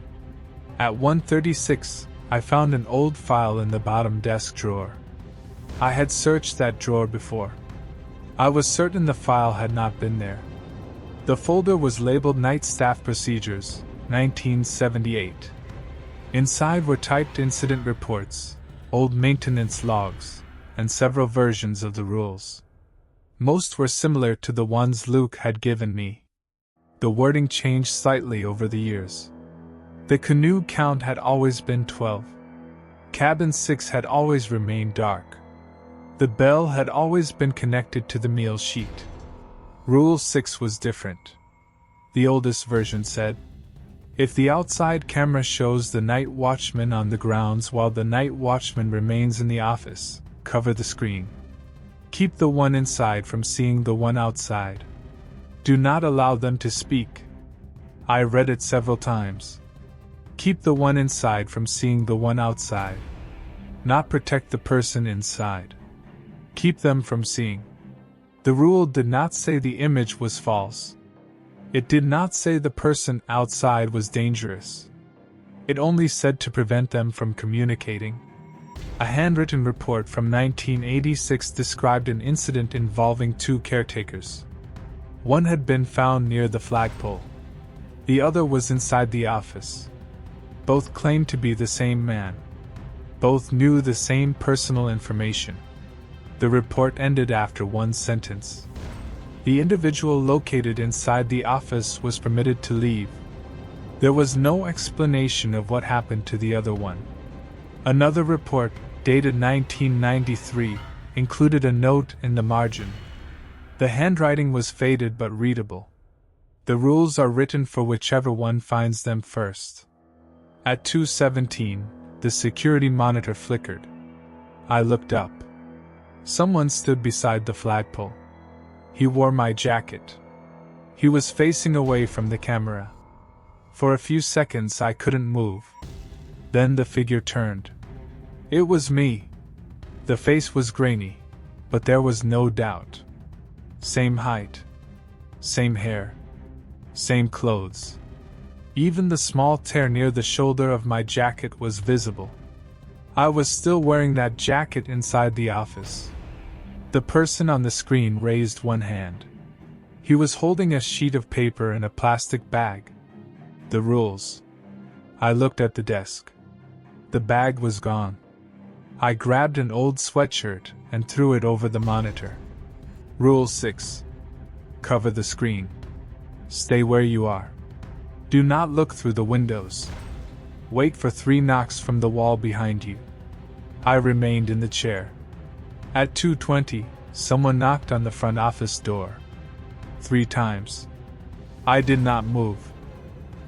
At 1:36, I found an old file in the bottom desk drawer. I had searched that drawer before. I was certain the file had not been there. The folder was labeled Night Staff Procedures, 1978. Inside were typed incident reports, old maintenance logs, and several versions of the rules. Most were similar to the ones Luke had given me. The wording changed slightly over the years. The canoe count had always been 12. Cabin 6 had always remained dark. The bell had always been connected to the meal sheet. Rule 6 was different. The oldest version said, If the outside camera shows the night watchman on the grounds while the night watchman remains in the office, cover the screen. Keep the one inside from seeing the one outside. Do not allow them to speak. I read it several times. Keep the one inside from seeing the one outside. Not protect the person inside. Keep them from seeing. The rule did not say the image was false. It did not say the person outside was dangerous. It only said to prevent them from communicating. A handwritten report from 1986 described an incident involving two caretakers. One had been found near the flagpole. The other was inside the office. Both claimed to be the same man. Both knew the same personal information. The report ended after one sentence. The individual located inside the office was permitted to leave. There was no explanation of what happened to the other one. Another report, dated 1993, included a note in the margin. The handwriting was faded but readable. The rules are written for whichever one finds them first. At 2:17, the security monitor flickered. I looked up. Someone stood beside the flagpole. He wore my jacket. He was facing away from the camera. For a few seconds I couldn't move. Then the figure turned. It was me. The face was grainy, but there was no doubt. Same height. Same hair. Same clothes. Even the small tear near the shoulder of my jacket was visible. I was still wearing that jacket inside the office. The person on the screen raised one hand. He was holding a sheet of paper in a plastic bag. The rules. I looked at the desk. The bag was gone. I grabbed an old sweatshirt and threw it over the monitor. Rule 6. Cover the screen. Stay where you are. Do not look through the windows. Wait for 3 knocks from the wall behind you. I remained in the chair. At 2:20, someone knocked on the front office door. 3 times. I did not move.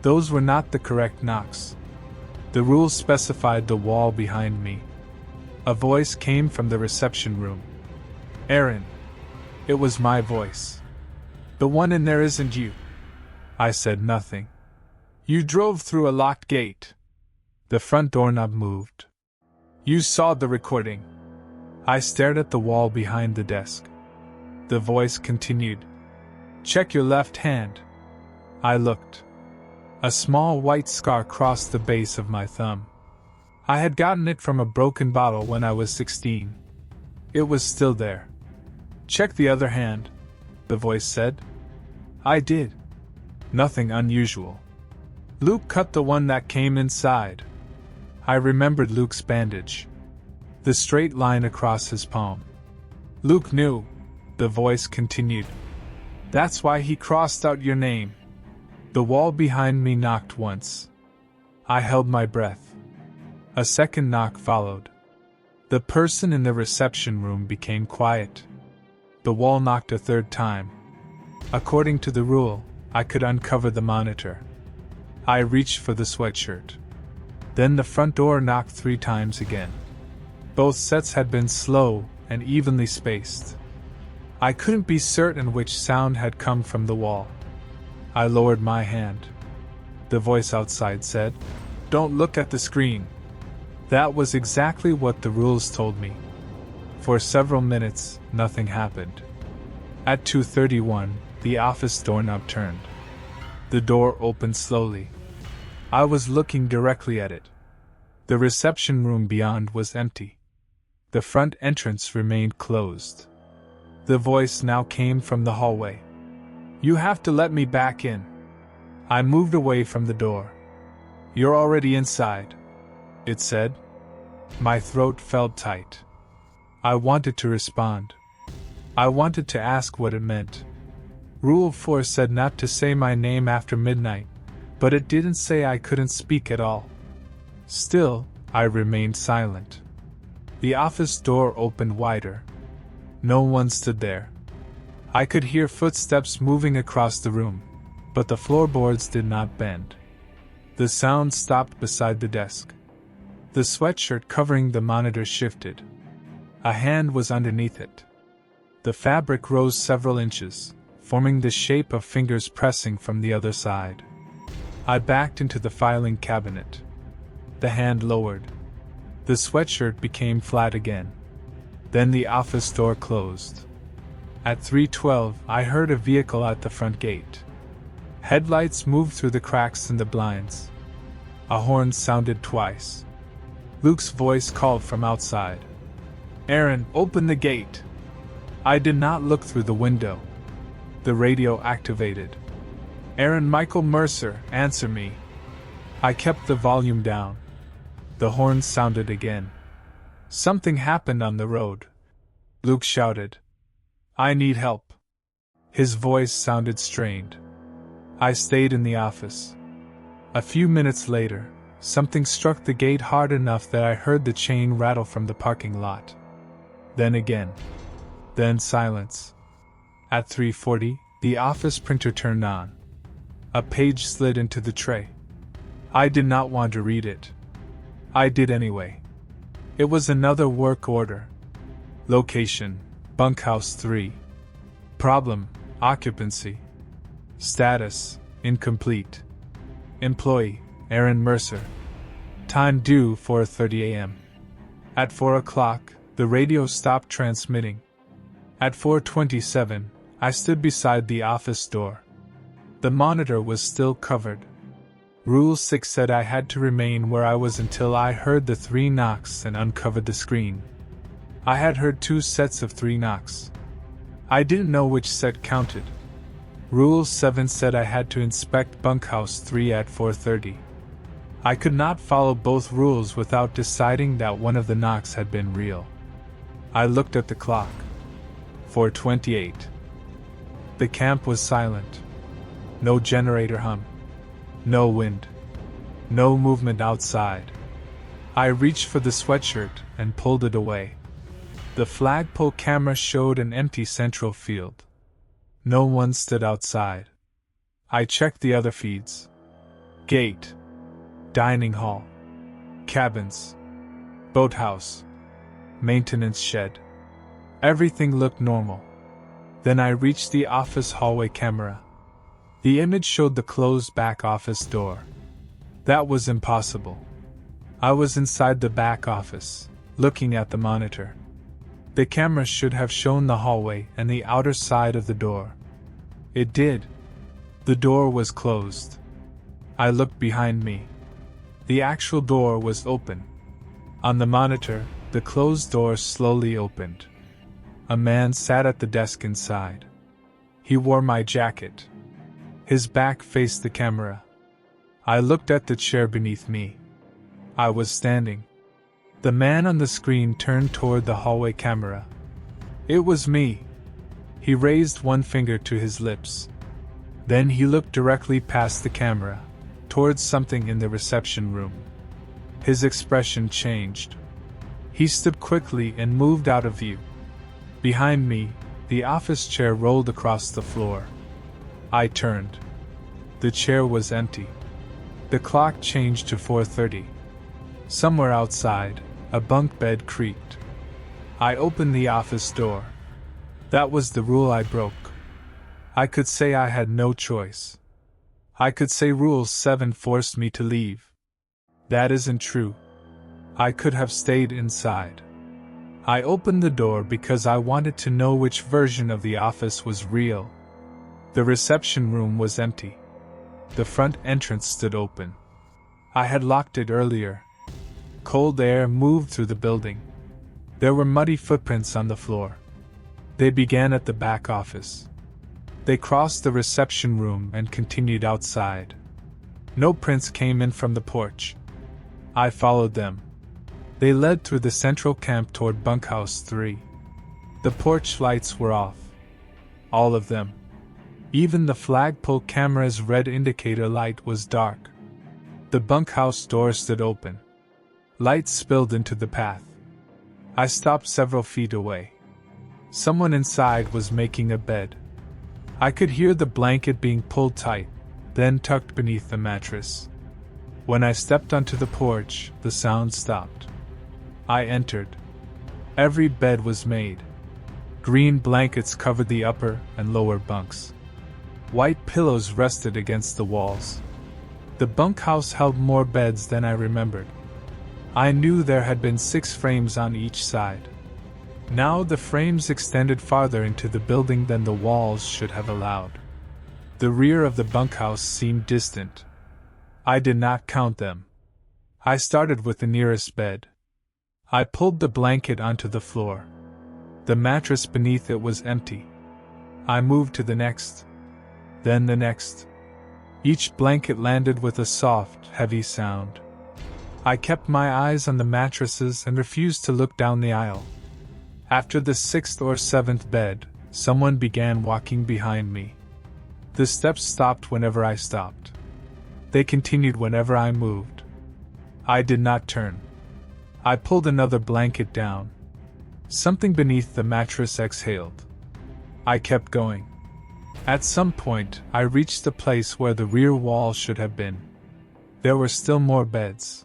Those were not the correct knocks. The rules specified the wall behind me. A voice came from the reception room. Aaron. It was my voice. The one in there isn't you. I said nothing. You drove through a locked gate. The front doorknob moved. You saw the recording. I stared at the wall behind the desk. The voice continued. Check your left hand. I looked. A small white scar crossed the base of my thumb. I had gotten it from a broken bottle when I was 16. It was still there. Check the other hand, the voice said. I did. Nothing unusual. Luke cut the one that came inside. I remembered Luke's bandage. The straight line across his palm. Luke knew, the voice continued. That's why he crossed out your name. The wall behind me knocked once. I held my breath. A second knock followed. The person in the reception room became quiet. The wall knocked a third time. According to the rule, I could uncover the monitor. I reached for the sweatshirt. Then the front door knocked 3 times again. Both sets had been slow and evenly spaced. I couldn't be certain which sound had come from the wall. I lowered my hand. The voice outside said, Don't look at the screen. That was exactly what the rules told me. For several minutes, nothing happened. At 2:31, the office doorknob turned. The door opened slowly. I was looking directly at it. The reception room beyond was empty. The front entrance remained closed. The voice now came from the hallway. You have to let me back in. I moved away from the door. You're already inside, it said. My throat felt tight. I wanted to respond. I wanted to ask what it meant. Rule 4 said not to say my name after midnight, but it didn't say I couldn't speak at all. Still, I remained silent. The office door opened wider. No one stood there. I could hear footsteps moving across the room, but the floorboards did not bend. The sound stopped beside the desk. The sweatshirt covering the monitor shifted. A hand was underneath it. The fabric rose several inches, forming the shape of fingers pressing from the other side. I backed into the filing cabinet. The hand lowered. The sweatshirt became flat again. Then the office door closed. At 3:12, I heard a vehicle at the front gate. Headlights moved through the cracks in the blinds. A horn sounded twice. Luke's voice called from outside. Aaron, open the gate. I did not look through the window. The radio activated. Aaron, Michael Mercer, answer me. I kept the volume down. The horn sounded again. Something happened on the road. Luke shouted. I need help. His voice sounded strained. I stayed in the office. A few minutes later, something struck the gate hard enough that I heard the chain rattle from the parking lot. Then again. Then silence. At 3:40, the office printer turned on. A page slid into the tray. I did not want to read it. I did anyway. It was another work order. Location, bunkhouse 3. Problem, occupancy. Status, incomplete. Employee, Aaron Mercer. Time due 4:30 a.m. At 4 o'clock, the radio stopped transmitting. At 4:27, I stood beside the office door. The monitor was still covered. Rule 6 said I had to remain where I was until I heard the 3 knocks and uncovered the screen. I had heard 2 sets of 3 knocks. I didn't know which set counted. Rule 7 said I had to inspect bunkhouse 3 at 4:30. I could not follow both rules without deciding that one of the knocks had been real. I looked at the clock. 4:28. The camp was silent. No generator hum. No wind. No movement outside. I reached for the sweatshirt and pulled it away. The flagpole camera showed an empty central field. No one stood outside. I checked the other feeds. Gate. Dining hall. Cabins. Boathouse. Maintenance shed. Everything looked normal. Then I reached the office hallway camera. The image showed the closed back office door. That was impossible. I was inside the back office, looking at the monitor. The camera should have shown the hallway and the outer side of the door. It did. The door was closed. I looked behind me. The actual door was open. On the monitor, the closed door slowly opened. A man sat at the desk inside. He wore my jacket. His back faced the camera. I looked at the chair beneath me. I was standing. The man on the screen turned toward the hallway camera. It was me. He raised one finger to his lips. Then he looked directly past the camera, towards something in the reception room. His expression changed. He stood quickly and moved out of view. Behind me, the office chair rolled across the floor. I turned. The chair was empty. The clock changed to 4:30. Somewhere outside, a bunk bed creaked. I opened the office door. That was the rule I broke. I could say I had no choice. I could say Rule 7 forced me to leave. That isn't true. I could have stayed inside. I opened the door because I wanted to know which version of the office was real. The reception room was empty. The front entrance stood open. I had locked it earlier. Cold air moved through the building. There were muddy footprints on the floor. They began at the back office. They crossed the reception room and continued outside. No prints came in from the porch. I followed them. They led through the central camp toward bunkhouse 3. The porch lights were off. All of them. Even the flagpole camera's red indicator light was dark. The bunkhouse door stood open. Light spilled into the path. I stopped several feet away. Someone inside was making a bed. I could hear the blanket being pulled tight, then tucked beneath the mattress. When I stepped onto the porch, the sound stopped. I entered. Every bed was made. Green blankets covered the upper and lower bunks. White pillows rested against the walls. The bunkhouse held more beds than I remembered. I knew there had been 6 frames on each side. Now the frames extended farther into the building than the walls should have allowed. The rear of the bunkhouse seemed distant. I did not count them. I started with the nearest bed. I pulled the blanket onto the floor. The mattress beneath it was empty. I moved to the next. Then the next. Each blanket landed with a soft, heavy sound. I kept my eyes on the mattresses and refused to look down the aisle. After the 6th or 7th bed, someone began walking behind me. The steps stopped whenever I stopped. They continued whenever I moved. I did not turn. I pulled another blanket down. Something beneath the mattress exhaled. I kept going. At some point, I reached the place where the rear wall should have been. There were still more beds.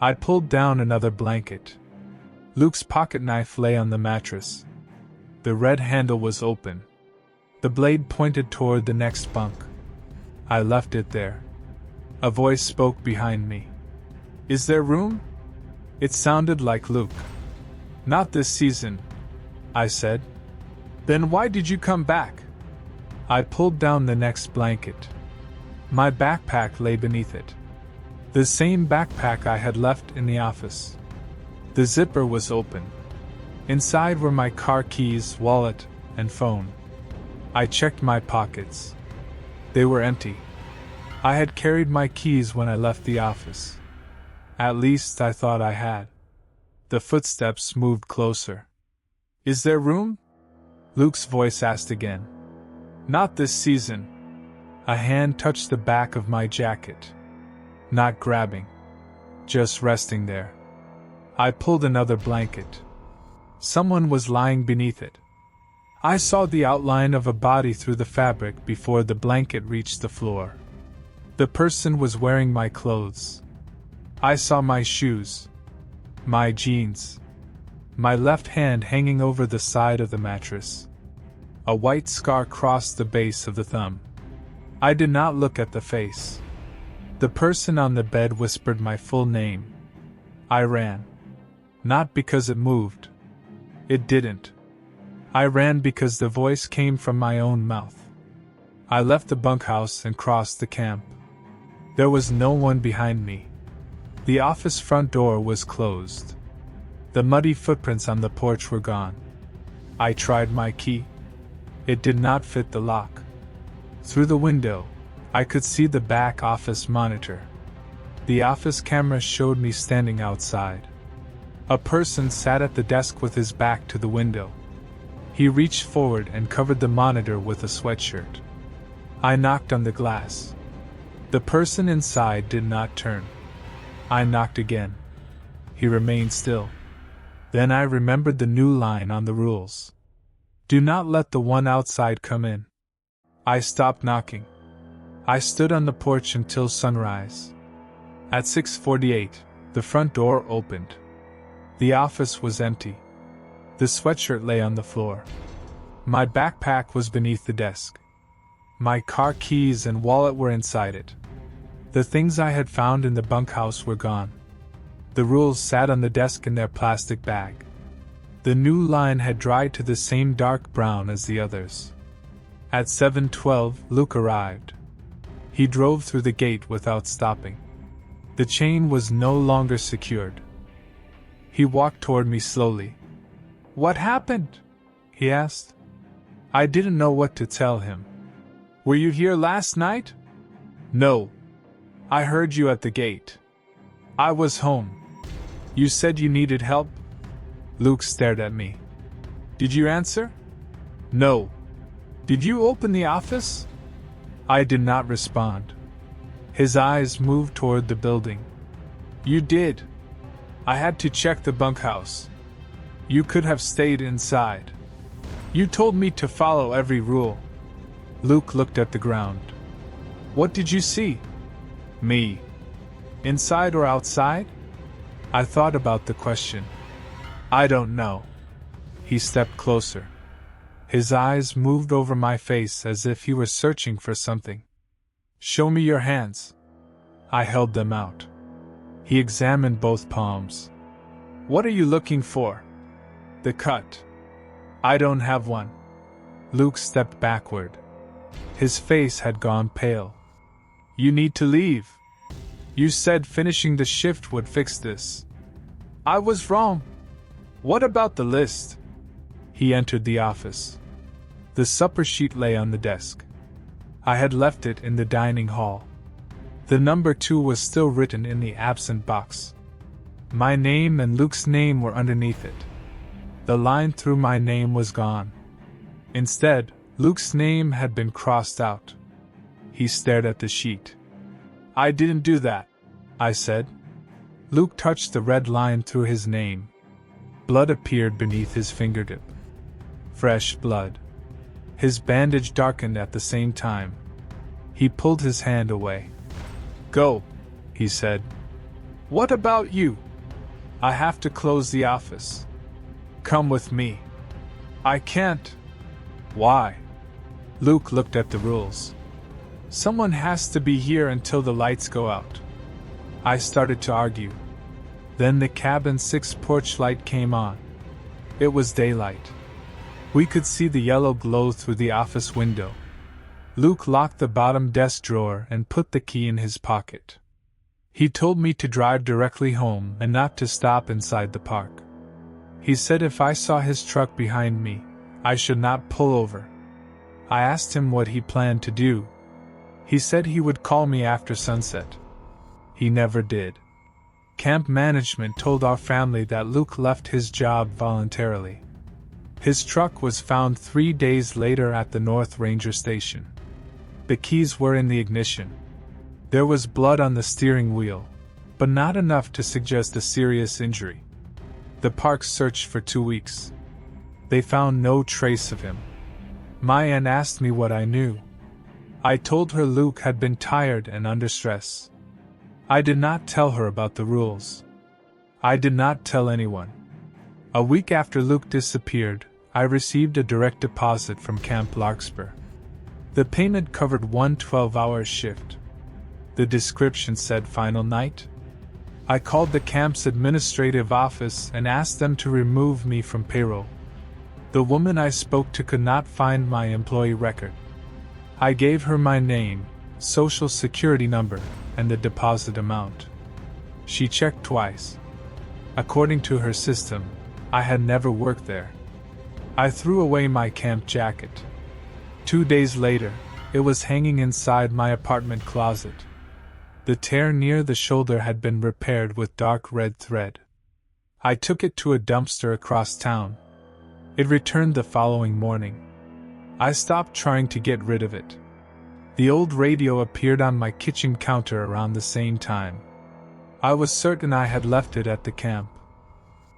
I pulled down another blanket. Luke's pocketknife lay on the mattress. The red handle was open. The blade pointed toward the next bunk. I left it there. A voice spoke behind me. "Is there room?" It sounded like Luke. "Not this season," I said. "Then why did you come back?" I pulled down the next blanket. My backpack lay beneath it. The same backpack I had left in the office. The zipper was open. Inside were my car keys, wallet, and phone. I checked my pockets. They were empty. I had carried my keys when I left the office. At least I thought I had. The footsteps moved closer. "Is there room?" Luke's voice asked again. "Not this season." A hand touched the back of my jacket. Not grabbing. Just resting there. I pulled another blanket. Someone was lying beneath it. I saw the outline of a body through the fabric before the blanket reached the floor. The person was wearing my clothes. I saw my shoes. My jeans. My left hand hanging over the side of the mattress. A white scar crossed the base of the thumb. I did not look at the face. The person on the bed whispered my full name. I ran. Not because it moved. It didn't. I ran because the voice came from my own mouth. I left the bunkhouse and crossed the camp. There was no one behind me. The office front door was closed. The muddy footprints on the porch were gone. I tried my key. It did not fit the lock. Through the window, I could see the back office monitor. The office camera showed me standing outside. A person sat at the desk with his back to the window. He reached forward and covered the monitor with a sweatshirt. I knocked on the glass. The person inside did not turn. I knocked again. He remained still. Then I remembered the new line on the rules. "Do not let the one outside come in." I stopped knocking. I stood on the porch until sunrise. At 6:48, the front door opened. The office was empty. The sweatshirt lay on the floor. My backpack was beneath the desk. My car keys and wallet were inside it. The things I had found in the bunkhouse were gone. The rules sat on the desk in their plastic bag. The new line had dried to the same dark brown as the others. At 7:12, Luke arrived. He drove through the gate without stopping. The chain was no longer secured. He walked toward me slowly. "What happened?" he asked. I didn't know what to tell him. "Were you here last night?" "No. I heard you at the gate. I was home. You said you needed help?" Luke stared at me. "Did you answer?" "No." "Did you open the office?" I did not respond. His eyes moved toward the building. "You did. I had to check the bunkhouse. You could have stayed inside. You told me to follow every rule." Luke looked at the ground. "What did you see?" "Me. Inside or outside?" I thought about the question. "I don't know." He stepped closer. His eyes moved over my face as if he were searching for something. "Show me your hands." I held them out. He examined both palms. "What are you looking for?" "The cut." "I don't have one." Luke stepped backward. His face had gone pale. "You need to leave." You said finishing the shift would fix this. I was wrong. What about the list? He entered the office. The supper sheet lay on the desk. I had left it in the dining hall. The number 2 was still written in the absent box. My name and Luke's name were underneath it. The line through my name was gone. Instead, Luke's name had been crossed out. He stared at the sheet. I didn't do that, I said. Luke touched the red line through his name. Blood appeared beneath his fingertip. Fresh blood. His bandage darkened at the same time. He pulled his hand away. Go, he said. What about you? I have to close the office. Come with me. I can't. Why? Luke looked at the rules. Someone has to be here until the lights go out. I started to argue. Then the cabin 6 porch light came on. It was daylight. We could see the yellow glow through the office window. Luke locked the bottom desk drawer and put the key in his pocket. He told me to drive directly home and not to stop inside the park. He said if I saw his truck behind me, I should not pull over. I asked him what he planned to do. He said he would call me after sunset. He never did. Camp management told our family that Luke left his job voluntarily. His truck was found 3 days later at the North Ranger Station. The keys were in the ignition. There was blood on the steering wheel, but not enough to suggest a serious injury. The park searched for 2 weeks. They found no trace of him. My aunt asked me what I knew. I told her Luke had been tired and under stress. I did not tell her about the rules. I did not tell anyone. A week after Luke disappeared, I received a direct deposit from Camp Larkspur. The payment covered one 12-hour shift. The description said final night. I called the camp's administrative office and asked them to remove me from payroll. The woman I spoke to could not find my employee record. I gave her my name, social security number, and the deposit amount. She checked twice. According to her system, I had never worked there. I threw away my camp jacket. 2 days later, it was hanging inside my apartment closet. The tear near the shoulder had been repaired with dark red thread. I took it to a dumpster across town. It returned the following morning. I stopped trying to get rid of it. The old radio appeared on my kitchen counter around the same time. I was certain I had left it at the camp.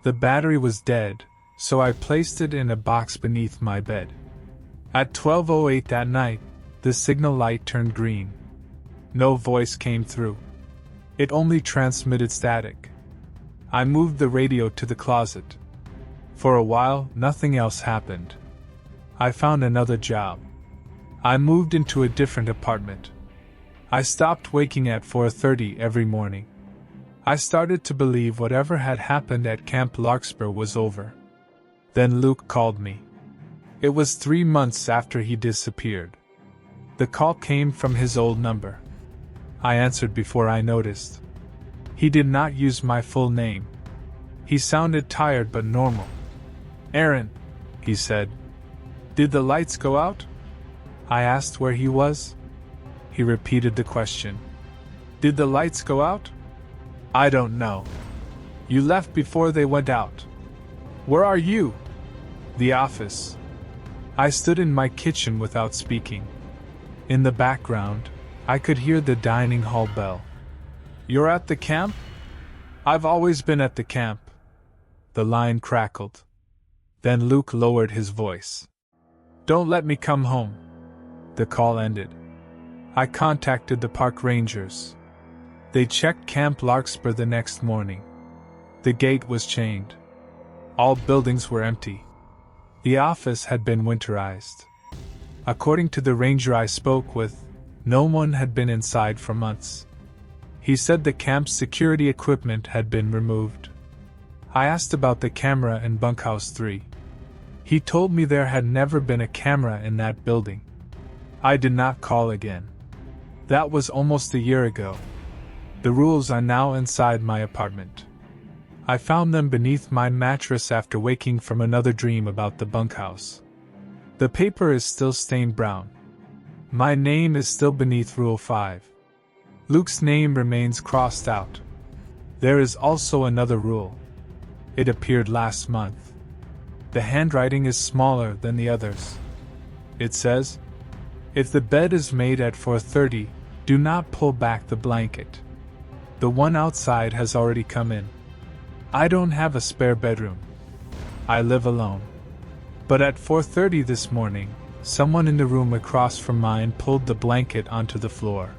The battery was dead, so I placed it in a box beneath my bed. At 12:08 that night, the signal light turned green. No voice came through. It only transmitted static. I moved the radio to the closet. For a while, nothing else happened. I found another job. I moved into a different apartment. I stopped waking at 4:30 every morning. I started to believe whatever had happened at Camp Larkspur was over. Then Luke called me. It was 3 months after he disappeared. The call came from his old number. I answered before I noticed. He did not use my full name. He sounded tired but normal. "Aaron," he said. "Did the lights go out?" I asked where he was. He repeated the question. "Did the lights go out?" "I don't know. You left before they went out." "Where are you?" "The office." I stood in my kitchen without speaking. In the background, I could hear the dining hall bell. "You're at the camp?" "I've always been at the camp." The line crackled. Then Luke lowered his voice. "Don't let me come home." The call ended. I contacted the park rangers. They checked Camp Larkspur the next morning. The gate was chained. All buildings were empty. The office had been winterized. According to the ranger I spoke with, no one had been inside for months. He said the camp's security equipment had been removed. I asked about the camera in bunkhouse 3. He told me there had never been a camera in that building. I did not call again. That was almost a year ago. The rules are now inside my apartment. I found them beneath my mattress after waking from another dream about the bunkhouse. The paper is still stained brown. My name is still beneath Rule 5. Luke's name remains crossed out. There is also another rule. It appeared last month. The handwriting is smaller than the others. It says, "If the bed is made at 4:30, do not pull back the blanket. The one outside has already come in. I don't have a spare bedroom. I live alone. But at 4:30 this morning, someone in the room across from mine pulled the blanket onto the floor.